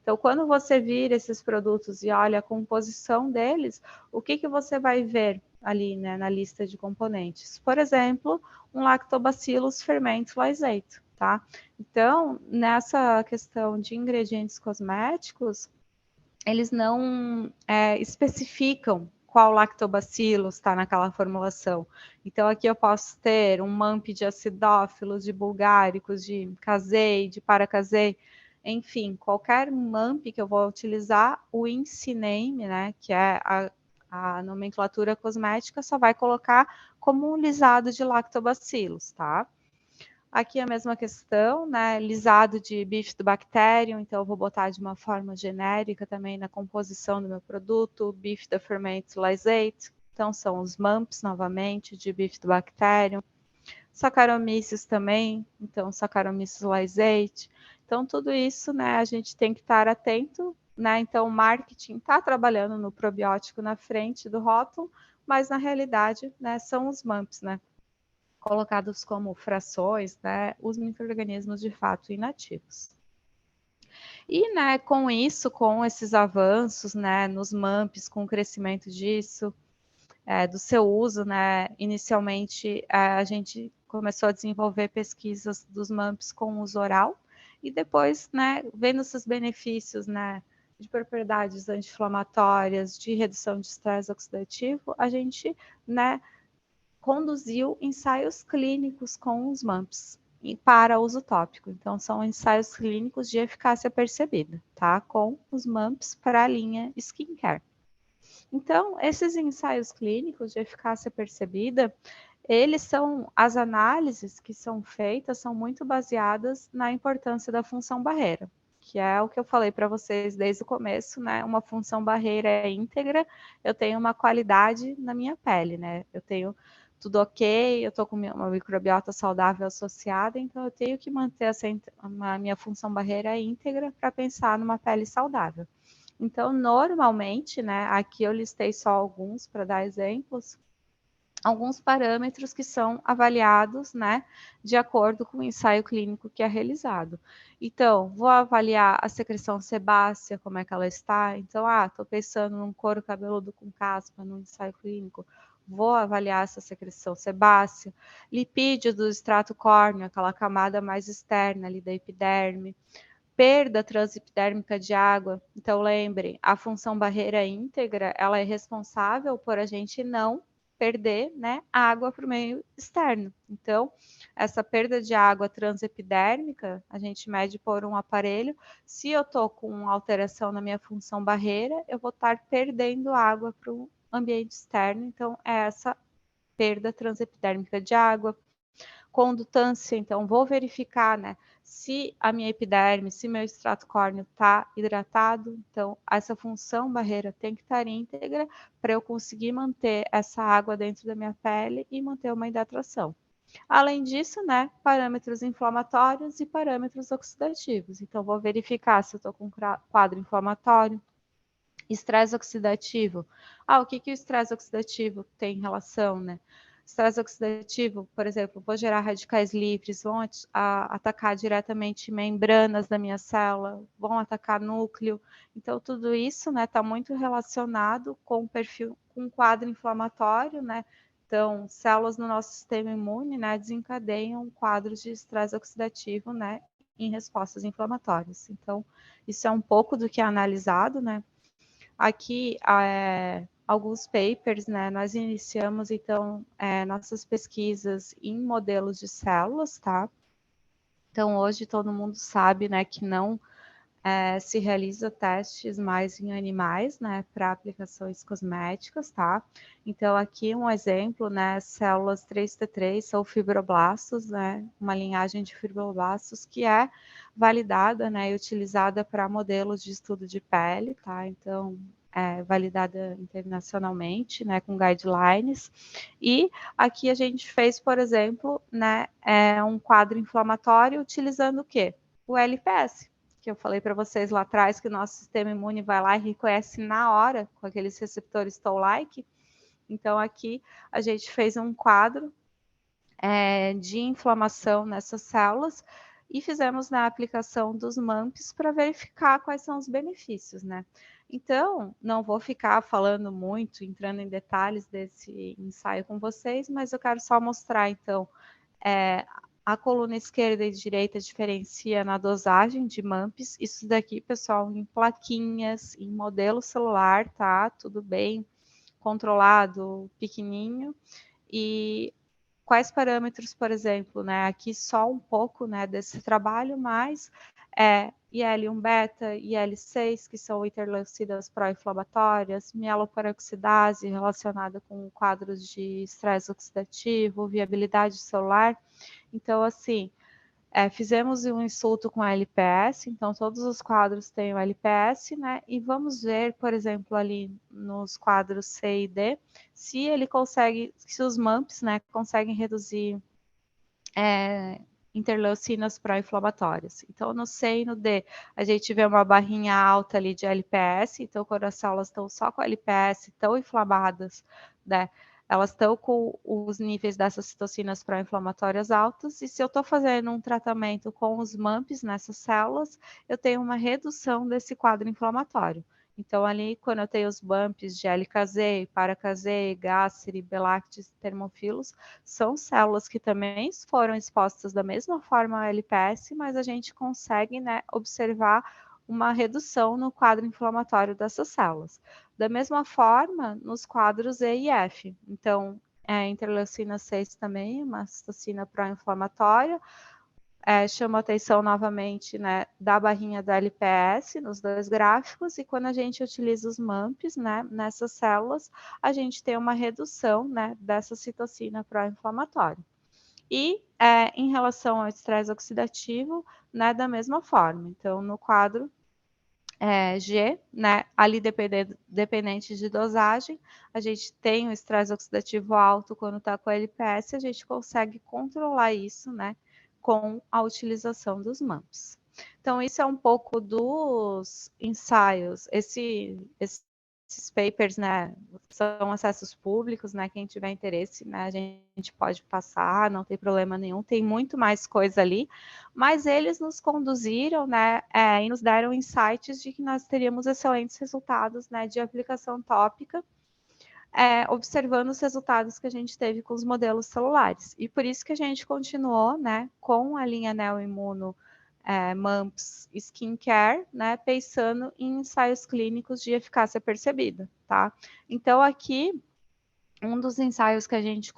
Então, quando você vira esses produtos e olha a composição deles, o que você vai ver ali, né, na lista de componentes? Por exemplo, um Lactobacillus fermento lysate, tá? Então, nessa questão de ingredientes cosméticos, eles não especificam qual lactobacillus está naquela formulação. Então, aqui eu posso ter um MAMP de acidófilos, de bulgáricos, de casei, de paracasei, enfim, qualquer MAMP que eu vou utilizar, o INCI name, né, que é a nomenclatura cosmética, só vai colocar como um lisado de lactobacillus, tá? Aqui a mesma questão, né? Lisado de Bifidobacterium, então eu vou botar de uma forma genérica também na composição do meu produto, Bifidobacterium lysate, então são os MAMPs novamente de Bifidobacterium, Saccharomyces também, então Saccharomyces lysate. Então tudo isso, né, a gente tem que estar atento, né? Então o marketing está trabalhando no probiótico na frente do rótulo, mas na realidade, né, são os MAMPs, né? Colocados como frações, né, os micro-organismos de fato inativos. E, né, com isso, com esses avanços, né, nos MAMPs, com o crescimento disso, do seu uso, né, inicialmente a gente começou a desenvolver pesquisas dos MAMPs com uso oral, e depois, né, vendo esses benefícios, né, de propriedades anti-inflamatórias, de redução de estresse oxidativo, a gente, né, conduziu ensaios clínicos com os MAMPs para uso tópico. Então, são ensaios clínicos de eficácia percebida, tá? Com os MAMPs para a linha skincare. Então, esses ensaios clínicos de eficácia percebida, eles são, as análises que são feitas são muito baseadas na importância da função barreira, que é o que eu falei para vocês desde o começo, né? Uma função barreira íntegra, eu tenho uma qualidade na minha pele, né? Eu tenho tudo ok, eu estou com uma microbiota saudável associada, então eu tenho que manter a minha função barreira íntegra para pensar numa pele saudável. Então, normalmente, né, aqui eu listei só alguns para dar exemplos, alguns parâmetros que são avaliados, né, de acordo com o ensaio clínico que é realizado. Então, vou avaliar a secreção sebácea, como é que ela está. Então, estou pensando num couro cabeludo com caspa no ensaio clínico, vou avaliar essa secreção sebácea. Lipídio do extrato córneo, aquela camada mais externa ali da epiderme. Perda transepidérmica de água. Então, lembre, a função barreira íntegra, ela é responsável por a gente não perder, né, água para o meio externo. Então, essa perda de água transepidérmica, a gente mede por um aparelho. Se eu estou com alteração na minha função barreira, eu vou estar perdendo água para o ambiente externo. Então, é essa perda transepidérmica de água. Condutância, então, vou verificar, né, se a minha epiderme, se meu extrato córneo está hidratado, então essa função barreira tem que estar íntegra para eu conseguir manter essa água dentro da minha pele e manter uma hidratação. Além disso, né, parâmetros inflamatórios e parâmetros oxidativos. Então, vou verificar se eu estou com quadro inflamatório, estresse oxidativo. O que o estresse oxidativo tem em relação, né? Estresse oxidativo, por exemplo, vou gerar radicais livres, vão atacar diretamente membranas da minha célula, vão atacar núcleo. Então, tudo isso, né, está muito relacionado com o perfil, com o quadro inflamatório, né? Então, células no nosso sistema imune, né, desencadeiam quadros de estresse oxidativo, né, em respostas inflamatórias. Então, isso é um pouco do que é analisado, né? Aqui, alguns papers, né, nós iniciamos, então, nossas pesquisas em modelos de células, tá? Então, hoje todo mundo sabe, né, que não se realiza testes mais em animais, né, para aplicações cosméticas, tá? Então, aqui um exemplo, né, células 3T3 são fibroblastos, né, uma linhagem de fibroblastos que é validada, né, e utilizada para modelos de estudo de pele, tá? Então, validada internacionalmente, né, com guidelines. E aqui a gente fez, por exemplo, né, um quadro inflamatório utilizando o quê? O LPS, que eu falei para vocês lá atrás, que o nosso sistema imune vai lá e reconhece na hora com aqueles receptores Toll-like. Então, aqui a gente fez um quadro de inflamação nessas células e fizemos na aplicação dos MAMPs para verificar quais são os benefícios, né? Então, não vou ficar falando muito, entrando em detalhes desse ensaio com vocês, mas eu quero só mostrar, então, a coluna esquerda e direita diferencia na dosagem de MAMPs. Isso daqui, pessoal, em plaquinhas, em modelo celular, tá? Tudo bem controlado, pequenininho. E quais parâmetros, por exemplo, né? Aqui só um pouco, né, desse trabalho, mas IL-1 beta, IL-6, que são interleucinas pró-inflamatórias, mieloperoxidase relacionada com quadros de estresse oxidativo, viabilidade celular. Então, assim, fizemos um insulto com a LPS, então todos os quadros têm o LPS, né? E vamos ver, por exemplo, ali nos quadros C e D, se ele consegue, se os MAMPs, né, conseguem reduzir interleucinas pró-inflamatórias. Então, no C e no D, a gente vê uma barrinha alta ali de LPS, então quando as células estão só com LPS, tão inflamadas, né? Elas estão com os níveis dessas citocinas pró-inflamatórias altos, e se eu estou fazendo um tratamento com os MAMPs nessas células, eu tenho uma redução desse quadro inflamatório. Então, ali, quando eu tenho os bumps de LKZ, ParaKZ, Gasseri, Belactis, Termofilos, são células que também foram expostas da mesma forma ao LPS, mas a gente consegue, né, observar uma redução no quadro inflamatório dessas células. Da mesma forma, nos quadros E e F. Então, interleucina 6 também, uma citocina pró-inflamatória, chama a atenção novamente, né, da barrinha da LPS nos dois gráficos, e quando a gente utiliza os MAMPs, né, nessas células, a gente tem uma redução, né, dessa citocina pró-inflamatória. E em relação ao estresse oxidativo, né, da mesma forma. Então, no quadro G, né, ali dependente de dosagem, a gente tem o estresse oxidativo alto quando está com a LPS, a gente consegue controlar isso, né, com a utilização dos MAMPs. Então, isso é um pouco dos ensaios. Esses papers, né, são acessos públicos, né, quem tiver interesse, né, a gente pode passar, não tem problema nenhum, tem muito mais coisa ali, mas eles nos conduziram, né, e nos deram insights de que nós teríamos excelentes resultados, né, de aplicação tópica, observando os resultados que a gente teve com os modelos celulares. E por isso que a gente continuou, né, com a linha Neoimuno MAMPs Skincare, né, pensando em ensaios clínicos de eficácia percebida, tá? Então, aqui, um dos ensaios que a gente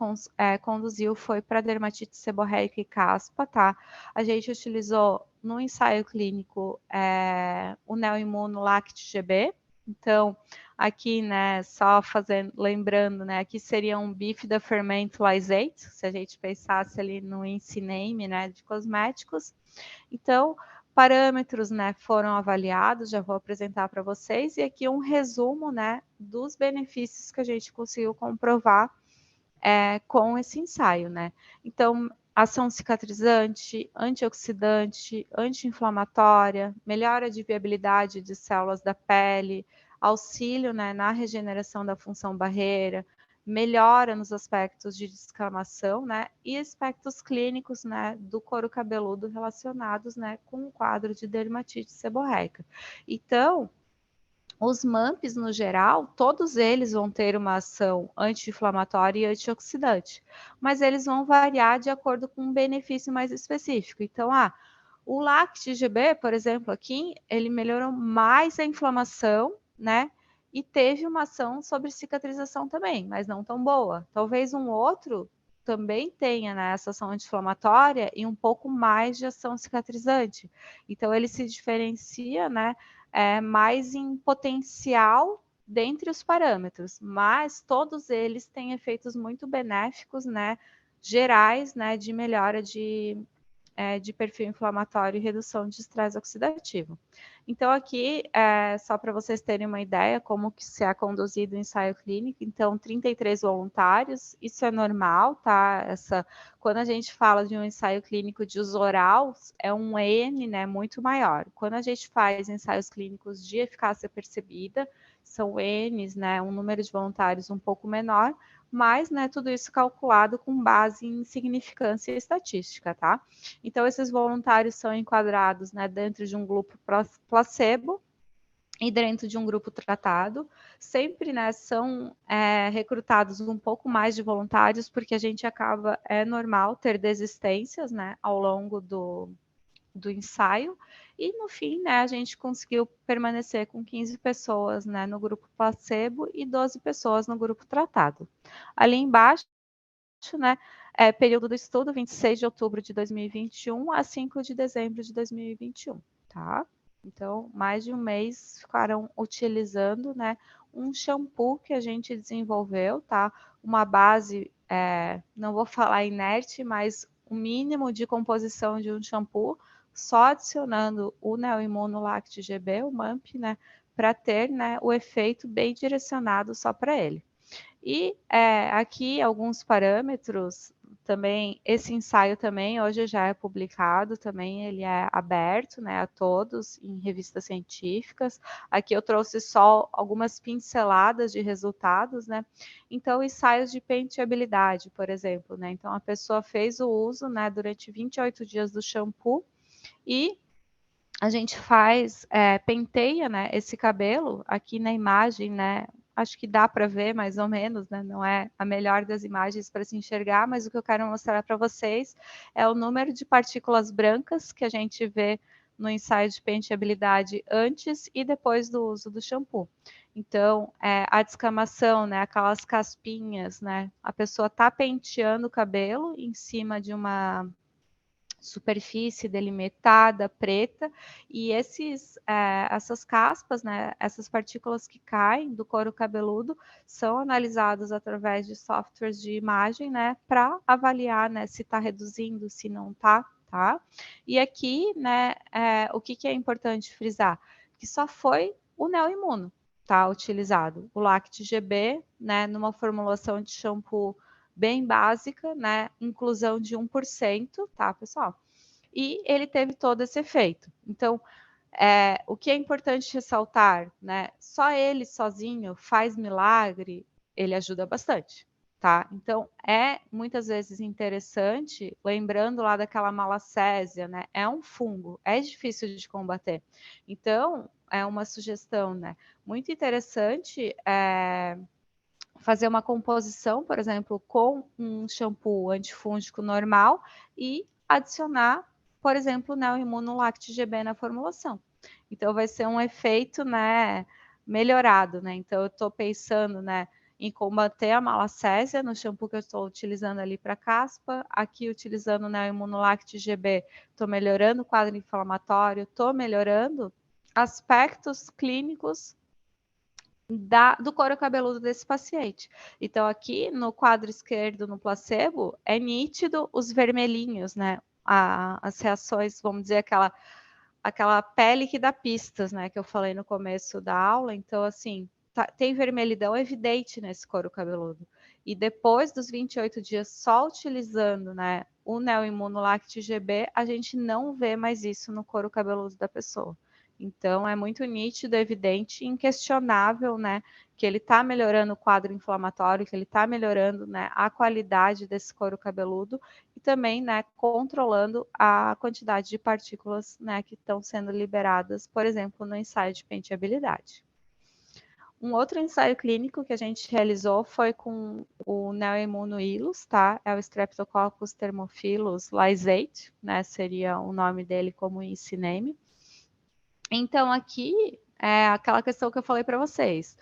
conduziu foi para dermatite seborreica e caspa, tá? A gente utilizou no ensaio clínico o Neoimuno Lact GB, Então, aqui, né, só lembrando, né, aqui seria um bifida ferment lysate, se a gente pensasse ali no INCI-name, né, de cosméticos. Então, parâmetros, né, foram avaliados, já vou apresentar para vocês, e aqui um resumo, né, dos benefícios que a gente conseguiu comprovar com esse ensaio, né. Então, ação cicatrizante, antioxidante, anti-inflamatória, melhora de viabilidade de células da pele, auxílio, né, na regeneração da função barreira, melhora nos aspectos de descamação, né, e aspectos clínicos, né, do couro cabeludo relacionados, né, com o quadro de dermatite seborreica. Então, os MAMPs, no geral, todos eles vão ter uma ação anti-inflamatória e antioxidante, mas eles vão variar de acordo com um benefício mais específico. Então, o LACT-GB, por exemplo, aqui, ele melhorou mais a inflamação, né? E teve uma ação sobre cicatrização também, mas não tão boa. Talvez um outro também tenha, né, essa ação anti-inflamatória e um pouco mais de ação cicatrizante. Então, ele se diferencia, né, mais em potencial dentre os parâmetros, mas todos eles têm efeitos muito benéficos, né, gerais, né, de melhora de perfil inflamatório e redução de estresse oxidativo. Então, aqui, só para vocês terem uma ideia como que se é conduzido o ensaio clínico, então, 33 voluntários, isso é normal, tá? Quando a gente fala de um ensaio clínico de uso oral, é um N, né, muito maior. Quando a gente faz ensaios clínicos de eficácia percebida, são Ns, né, um número de voluntários um pouco menor, mas, né, tudo isso calculado com base em significância estatística, tá? Então, esses voluntários são enquadrados, né, dentro de um grupo placebo e dentro de um grupo tratado. Sempre, né, são recrutados um pouco mais de voluntários, porque a gente acaba, é normal ter desistências, né, ao longo do ensaio, e no fim, né, a gente conseguiu permanecer com 15 pessoas, né, no grupo placebo e 12 pessoas no grupo tratado. Ali embaixo, né, período do estudo, 26 de outubro de 2021 a 5 de dezembro de 2021, tá? Então, mais de um mês ficaram utilizando, né, um shampoo que a gente desenvolveu, tá? Uma base, não vou falar inerte, mas o mínimo de composição de um shampoo, só adicionando o Neoimuno-Lact GB, o MAMP, né, para ter, né, o efeito bem direcionado só para ele. E aqui alguns parâmetros também, esse ensaio também hoje já é publicado, também ele é aberto, né, a todos em revistas científicas. Aqui eu trouxe só algumas pinceladas de resultados, né? Então, ensaios de penteabilidade, por exemplo, né? Então, a pessoa fez o uso, né, durante 28 dias do shampoo e a gente penteia, né, esse cabelo aqui na imagem, né, acho que dá para ver mais ou menos, né, não é a melhor das imagens para se enxergar, mas o que eu quero mostrar para vocês é o número de partículas brancas que a gente vê no ensaio de penteabilidade antes e depois do uso do shampoo. Então, a descamação, né, aquelas caspinhas, né, a pessoa está penteando o cabelo em cima de uma superfície delimitada, preta, e essas caspas, né, essas partículas que caem do couro cabeludo, são analisadas através de softwares de imagem, né, para avaliar, né, se está reduzindo, se não está, tá? E aqui, né, o que é importante frisar? Que só foi o Neoimuno, tá, utilizado. O Lact GB, né, numa formulação de shampoo bem básica, né? Inclusão de 1%, tá, pessoal? E ele teve todo esse efeito. Então, o que é importante ressaltar, né? Só ele sozinho faz milagre, ele ajuda bastante, tá? Então, é muitas vezes interessante, lembrando lá daquela malacésia, né? É um fungo, é difícil de combater. Então, é uma sugestão, né? Muito interessante fazer uma composição, por exemplo, com um shampoo antifúngico normal e adicionar, por exemplo, o Neoimuno-Lact GB na formulação. Então, vai ser um efeito, né, melhorado, né? Então, eu estou pensando, né, em combater a malacésia no shampoo que eu estou utilizando ali para caspa. Aqui, utilizando o Neoimuno-Lact GB, estou melhorando o quadro inflamatório, estou melhorando aspectos clínicos do couro cabeludo desse paciente. Então, aqui no quadro esquerdo, no placebo, é nítido os vermelhinhos, né? As reações, vamos dizer, aquela pele que dá pistas, né? Que eu falei no começo da aula. Então, assim, tem vermelhidão evidente nesse couro cabeludo. E depois dos 28 dias, só utilizando, né, o Neoimunolact GB, a gente não vê mais isso no couro cabeludo da pessoa. Então, é muito nítido, evidente, inquestionável, né, que ele está melhorando o quadro inflamatório, que ele está melhorando, né, a qualidade desse couro cabeludo e também, né, controlando a quantidade de partículas, né, que estão sendo liberadas, por exemplo, no ensaio de penteabilidade. Um outro ensaio clínico que a gente realizou foi com o Neoimmunoilus, tá? É o Streptococcus thermophilus lysate, né? Seria o nome dele como esse name. Então, aqui é aquela questão que eu falei para vocês.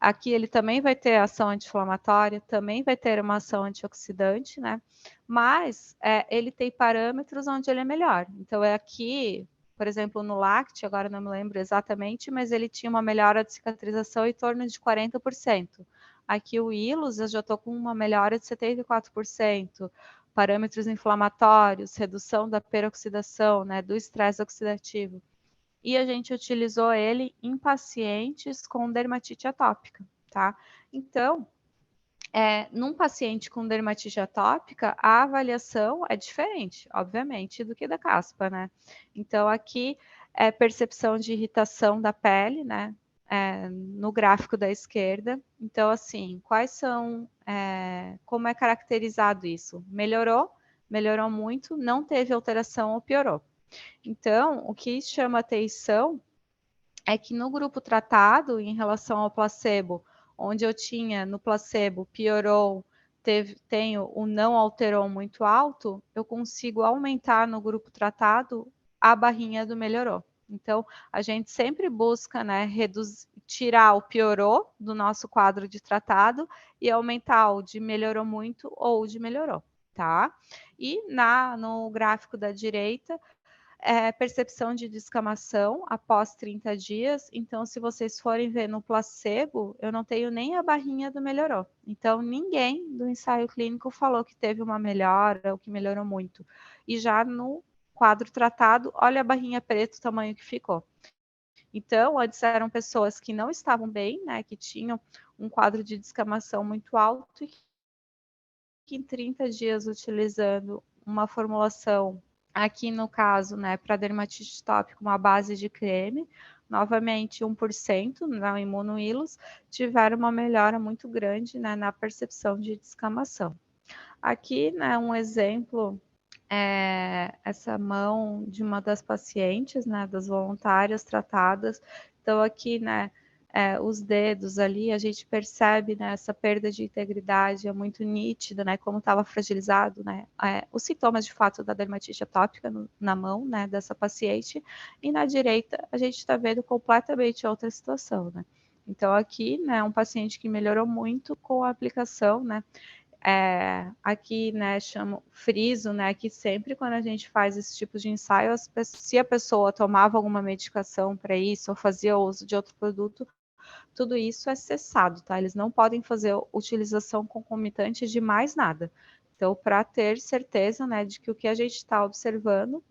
Aqui ele também vai ter ação anti-inflamatória, também vai ter uma ação antioxidante, né? Mas ele tem parâmetros onde ele é melhor. Então, é aqui, por exemplo, no Lact, agora não me lembro exatamente, mas ele tinha uma melhora de cicatrização em torno de 40%. Aqui o Ilus, eu já estou com uma melhora de 74%. Parâmetros inflamatórios, redução da peroxidação, né, do estresse oxidativo. E a gente utilizou ele em pacientes com dermatite atópica, tá? Então, num paciente com dermatite atópica, a avaliação é diferente, obviamente, do que da caspa, né? Então, aqui é percepção de irritação da pele, né? No gráfico da esquerda. Então, assim, quais são, como é caracterizado isso? Melhorou muito, não teve alteração ou piorou. Então, o que chama atenção é que no grupo tratado, em relação ao placebo, onde eu tinha no placebo piorou, tenho o não alterou muito alto, eu consigo aumentar no grupo tratado a barrinha do melhorou. Então, a gente sempre busca, né, tirar o piorou do nosso quadro de tratado e aumentar o de melhorou muito ou o de melhorou, tá? E no gráfico da direita, percepção de descamação após 30 dias. Então, se vocês forem ver no placebo, eu não tenho nem a barrinha do melhorou. Então, ninguém do ensaio clínico falou que teve uma melhora ou que melhorou muito. E já no quadro tratado, olha a barrinha preta, o tamanho que ficou. Então, antes eram pessoas que não estavam bem, né, que tinham um quadro de descamação muito alto e que em 30 dias utilizando uma formulação aqui no caso, né, para dermatite tópica, uma base de creme, novamente 1% na Imunoilus, tiveram uma melhora muito grande, né, na percepção de descamação. Aqui, né, um exemplo essa mão de uma das pacientes, né, das voluntárias tratadas. Então, aqui, né, os dedos ali, a gente percebe, né, essa perda de integridade é muito nítida, né, como estava fragilizado, né, os sintomas de fato da dermatite atópica na mão, né, dessa paciente, e na direita a gente está vendo completamente outra situação, né. Então, aqui, né, um paciente que melhorou muito com a aplicação, né, aqui, né, friso, né, que sempre quando a gente faz esse tipo de ensaio, se a pessoa tomava alguma medicação para isso ou fazia uso de outro produto, tudo isso é cessado, tá? Eles não podem fazer utilização concomitante de mais nada. Então, para ter certeza, né, de que o que a gente está observando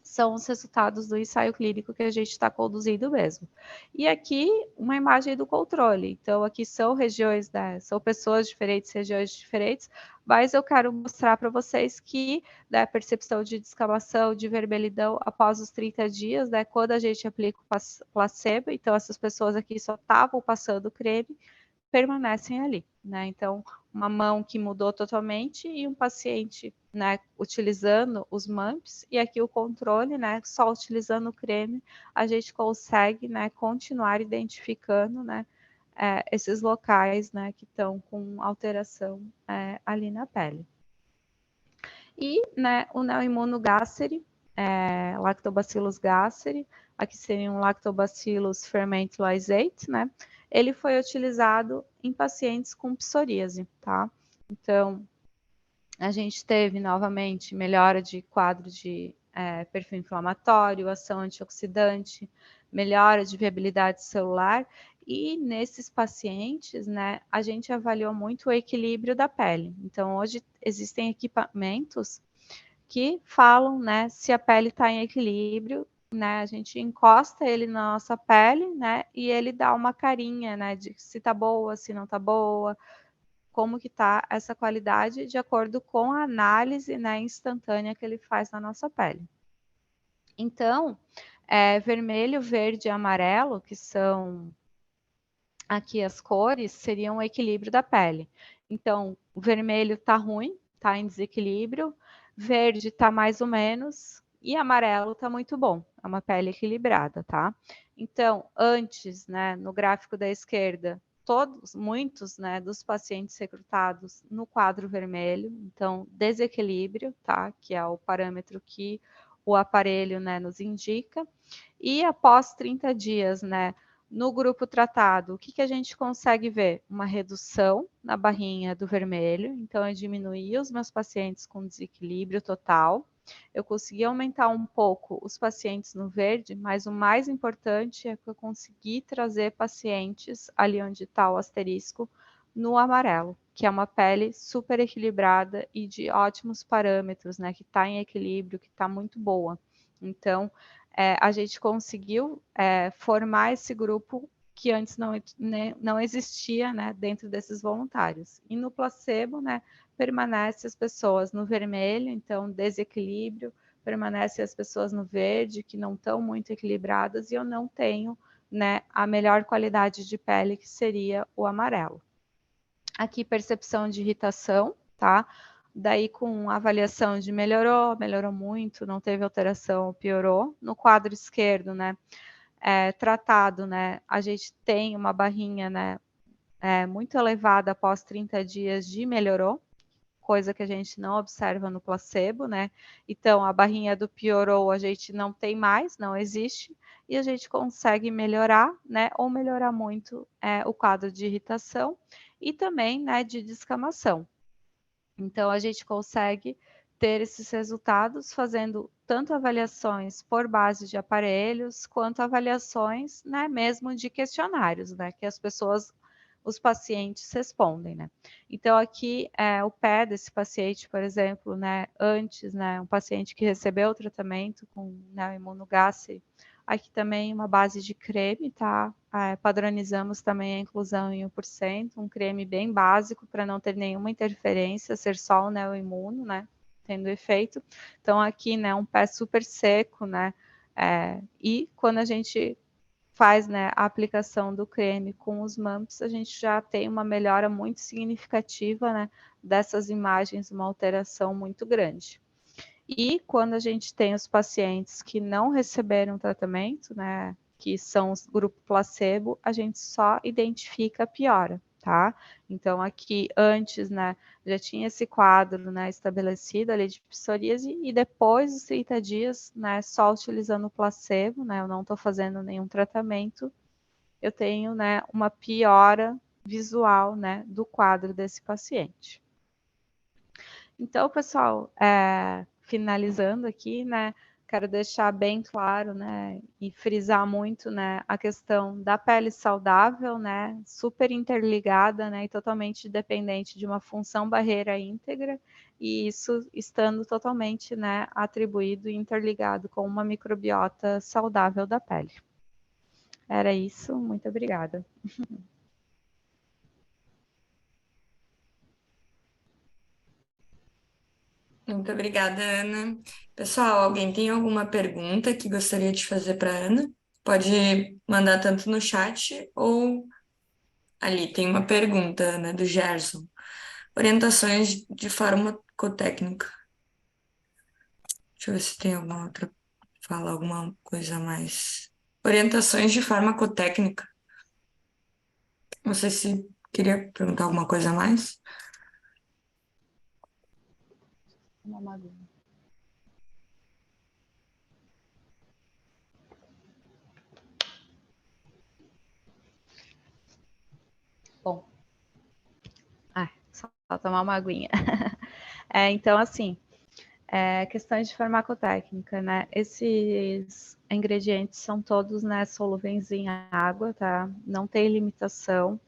são os resultados do ensaio clínico que a gente está conduzindo mesmo. E aqui, uma imagem do controle. Então, aqui são regiões, né, são pessoas diferentes, regiões diferentes, mas eu quero mostrar para vocês que né, a percepção de descamação, de vermelhidão após os 30 dias, né, quando a gente aplica o placebo, então essas pessoas aqui só estavam passando creme, permanecem ali, né? Então, uma mão que mudou totalmente e um paciente, né, utilizando os MAMPs e aqui o controle, né, só utilizando o creme, a gente consegue, né, continuar identificando, né, esses locais, né, que estão com alteração ali na pele. E, né, o Neoimmunogasseri, Lactobacillus gasseri, aqui seria um Lactobacillus ferment lysate, né? Ele foi utilizado em pacientes com psoríase, tá? Então, a gente teve novamente melhora de quadro de perfil inflamatório, ação antioxidante, melhora de viabilidade celular E nesses pacientes, né, a gente avaliou muito o equilíbrio da pele. Então, hoje existem equipamentos que falam, né, se a pele está em equilíbrio, né, a gente encosta ele na nossa pele, né, e ele dá uma carinha, né, de se tá boa, se não tá boa, como que tá essa qualidade de acordo com a análise, né, instantânea que ele faz na nossa pele. Então, vermelho, verde e amarelo, que são aqui as cores, seriam o equilíbrio da pele. Então, o vermelho está ruim, está em desequilíbrio, verde está mais ou menos e amarelo está muito bom. É uma pele equilibrada, tá? Então, antes, né, no gráfico da esquerda, muitos, né, dos pacientes recrutados no quadro vermelho, então desequilíbrio, tá? Que é o parâmetro que o aparelho, né, nos indica. E após 30 dias, né, no grupo tratado, o que a gente consegue ver? Uma redução na barrinha do vermelho, então eu diminuí os meus pacientes com desequilíbrio total. Eu consegui aumentar um pouco os pacientes no verde, mas o mais importante é que eu consegui trazer pacientes, ali onde está o asterisco, no amarelo, que é uma pele super equilibrada e de ótimos parâmetros, né? Que está em equilíbrio, que está muito boa. Então, a gente conseguiu formar esse grupo que antes não existia, né, dentro desses voluntários. E no placebo, né, permanece as pessoas no vermelho, então desequilíbrio, permanece as pessoas no verde, que não estão muito equilibradas, e eu não tenho, né, a melhor qualidade de pele, que seria o amarelo. Aqui, percepção de irritação, tá? Daí, com avaliação de melhorou muito, não teve alteração, piorou. No quadro esquerdo, né, tratado, né, a gente tem uma barrinha, né, muito elevada após 30 dias de melhorou, coisa que a gente não observa no placebo, né? Então, a barrinha do piorou a gente não tem mais, não existe, e a gente consegue melhorar, né, ou melhorar muito o quadro de irritação e também, né, de descamação. Então, a gente consegue ter esses resultados fazendo tanto avaliações por base de aparelhos, quanto avaliações, né, mesmo de questionários, né, que as pessoas, os pacientes respondem, né. Então, aqui, o pé desse paciente, por exemplo, né, antes, né, um paciente que recebeu o tratamento com, né, imunogase, aqui também uma base de creme, tá? Padronizamos também a inclusão em 1%, um creme bem básico para não ter nenhuma interferência, ser só o neoimuno, né? Tendo efeito. Então, aqui, né, um pé super seco, né? E quando a gente faz, né, a aplicação do creme com os MAMPs, a gente já tem uma melhora muito significativa, né, dessas imagens, uma alteração muito grande. E quando a gente tem os pacientes que não receberam tratamento, né, que são os grupo placebo, a gente só identifica a piora, tá? Então, aqui antes, né, já tinha esse quadro, né, estabelecido ali de psoríase, e depois dos 30 dias, né, só utilizando o placebo, né, eu não estou fazendo nenhum tratamento, eu tenho, né, uma piora visual, né, do quadro desse paciente. Então, pessoal, finalizando aqui, né, quero deixar bem claro, né, e frisar muito, né, a questão da pele saudável, né, super interligada, né, e totalmente dependente de uma função barreira íntegra, e isso estando totalmente, né, atribuído e interligado com uma microbiota saudável da pele. Era isso, muito obrigada. Muito obrigada, Ana. Pessoal, alguém tem alguma pergunta que gostaria de fazer para a Ana? Pode mandar tanto no chat ou ali. Tem uma pergunta, Ana, do Gerson. Orientações de farmacotécnica. Deixa eu ver se tem alguma outra. Fala alguma coisa a mais. Orientações de farmacotécnica. Não sei se queria perguntar alguma coisa a mais. Uma magunça. Bom, só tomar uma aguinha. Então, assim, Questões de farmacotécnica, né? Esses ingredientes são todos, né, solúveis em água, tá? Não tem limitação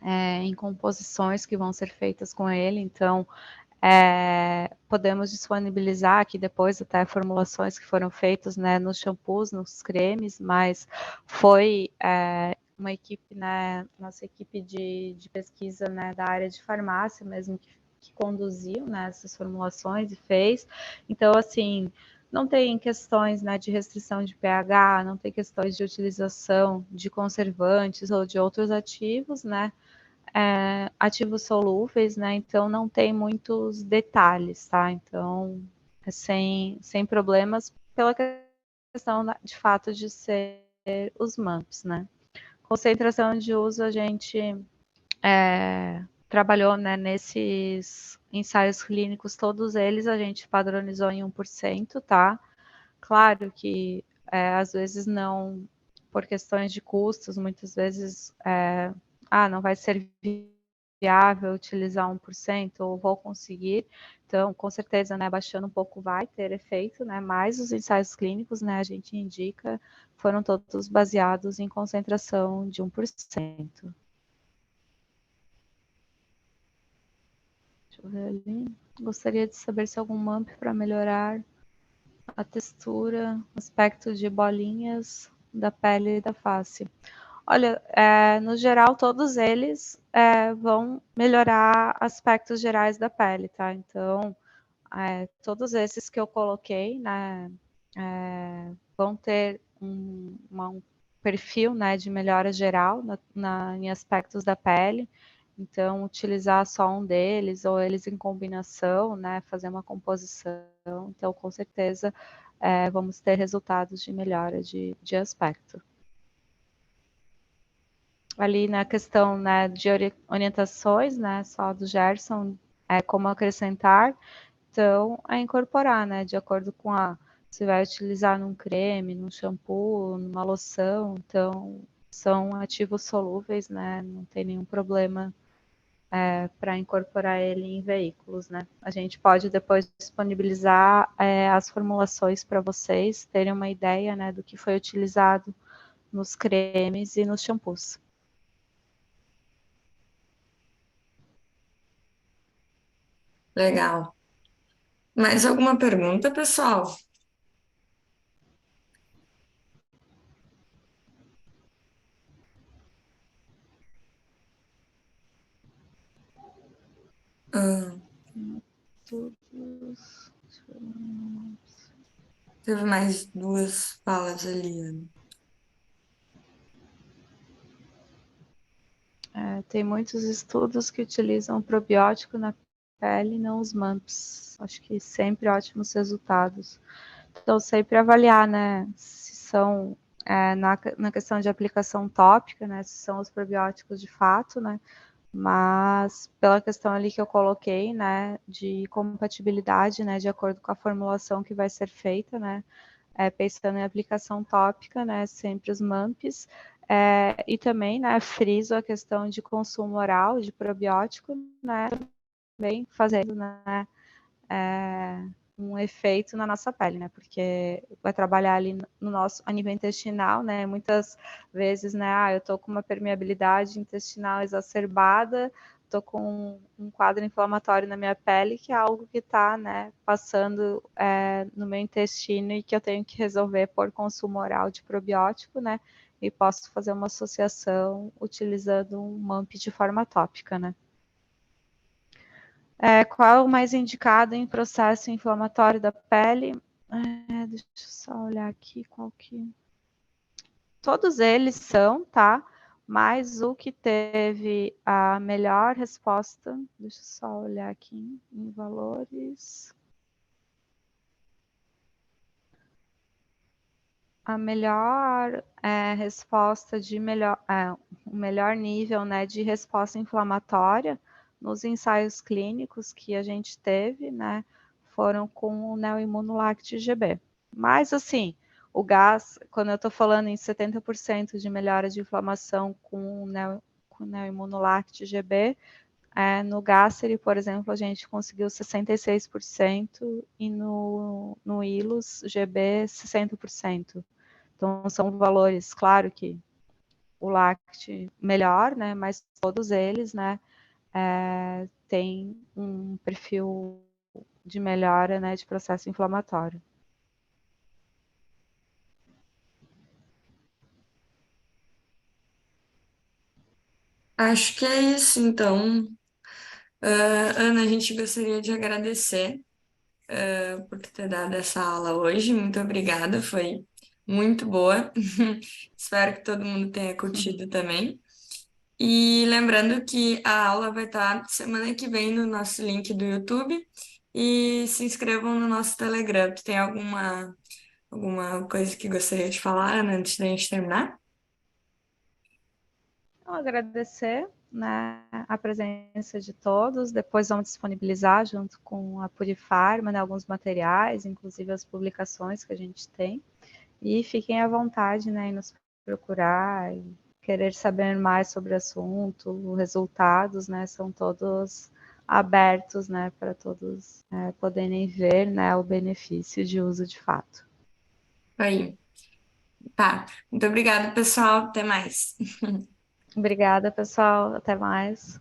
em composições que vão ser feitas com ele, então podemos disponibilizar aqui depois até formulações que foram feitas, né, nos shampoos, nos cremes, mas foi uma equipe, né, nossa equipe de pesquisa, né, da área de farmácia mesmo, que conduziu, né, essas formulações e fez. Então, assim, não tem questões, né, de restrição de pH, não tem questões de utilização de conservantes ou de outros ativos, né, ativos solúveis, né? Então não tem muitos detalhes, tá? Então é sem problemas pela questão de fato de ser os MAMPs, né? Concentração de uso a gente trabalhou, né, nesses ensaios clínicos, todos eles a gente padronizou em 1%, tá? Claro que às vezes não, por questões de custos, muitas vezes não vai ser viável utilizar 1%, ou vou conseguir. Então, com certeza, né, baixando um pouco vai ter efeito, né, mas os ensaios clínicos, né, a gente indica, foram todos baseados em concentração de 1%. Deixa eu ver ali. Gostaria de saber se algum MAMP para melhorar a textura, aspecto de bolinhas da pele e da face. Olha, no geral, todos eles vão melhorar aspectos gerais da pele, tá? Então, todos esses que eu coloquei, né, vão ter um perfil, né, de melhora geral em aspectos da pele. Então, utilizar só um deles ou eles em combinação, né, fazer uma composição. Então, com certeza, vamos ter resultados de melhora de aspecto. Ali na questão, né, de orientações, né, só do Gerson, como acrescentar, então é incorporar, né, de acordo com se vai utilizar num creme, num shampoo, numa loção, então são ativos solúveis, né, não tem nenhum problema para incorporar ele em veículos, né. A gente pode depois disponibilizar as formulações para vocês terem uma ideia, né, do que foi utilizado nos cremes e nos shampoos. Legal. Mais alguma pergunta, pessoal? Ah, teve mais duas falas ali, Ana. Tem muitos estudos que utilizam probiótico na pele e não os MAMPs. Acho que sempre ótimos resultados. Então, sempre avaliar, né, se são, na questão de aplicação tópica, né, se são os probióticos de fato, né, mas pela questão ali que eu coloquei, né, de compatibilidade, né, de acordo com a formulação que vai ser feita, né, pensando em aplicação tópica, né, sempre os MAMPs, e também, né, friso a questão de consumo oral de probiótico, né, também fazendo, né, um efeito na nossa pele, né, porque vai trabalhar ali no nosso, a nível intestinal, né, muitas vezes, né, eu tô com uma permeabilidade intestinal exacerbada, tô com um quadro inflamatório na minha pele, que é algo que está, né, passando no meu intestino e que eu tenho que resolver por consumo oral de probiótico, né, e posso fazer uma associação utilizando um MAMP de forma tópica, né. Qual é o mais indicado em processo inflamatório da pele? Deixa eu só olhar aqui qual que. Todos eles são, tá? Mas o que teve a melhor resposta, deixa eu só olhar aqui em valores. A melhor resposta de o melhor nível, né, de resposta inflamatória nos ensaios clínicos que a gente teve, né, foram com o Neoimmunolacti GB. Mas assim, o gás, quando eu estou falando em 70% de melhora de inflamação com o Neoimmunolacti GB, no Gasseri, por exemplo, a gente conseguiu 66% e no Ilus GB 60%. Então são valores, claro que o LACT melhor, né, mas todos eles, né, têm um perfil de melhora, né, de processo inflamatório. Acho que é isso, então. Ana, a gente gostaria de agradecer por ter dado essa aula hoje. Muito obrigada, foi muito boa. Espero que todo mundo tenha curtido também. E lembrando que a aula vai estar semana que vem no nosso link do YouTube e se inscrevam no nosso Telegram. Tu tem alguma coisa que gostaria de falar, Ana, antes da gente terminar? Então, agradecer, né, a presença de todos. Depois vamos disponibilizar junto com a Purifarma, né, alguns materiais, inclusive as publicações que a gente tem. E fiquem à vontade, né, em nos procurar e querer saber mais sobre o assunto, os resultados, né, são todos abertos, né, para todos poderem ver, né, o benefício de uso de fato. Aí. Tá. Muito obrigada, pessoal. Até mais. Obrigada, pessoal. Até mais.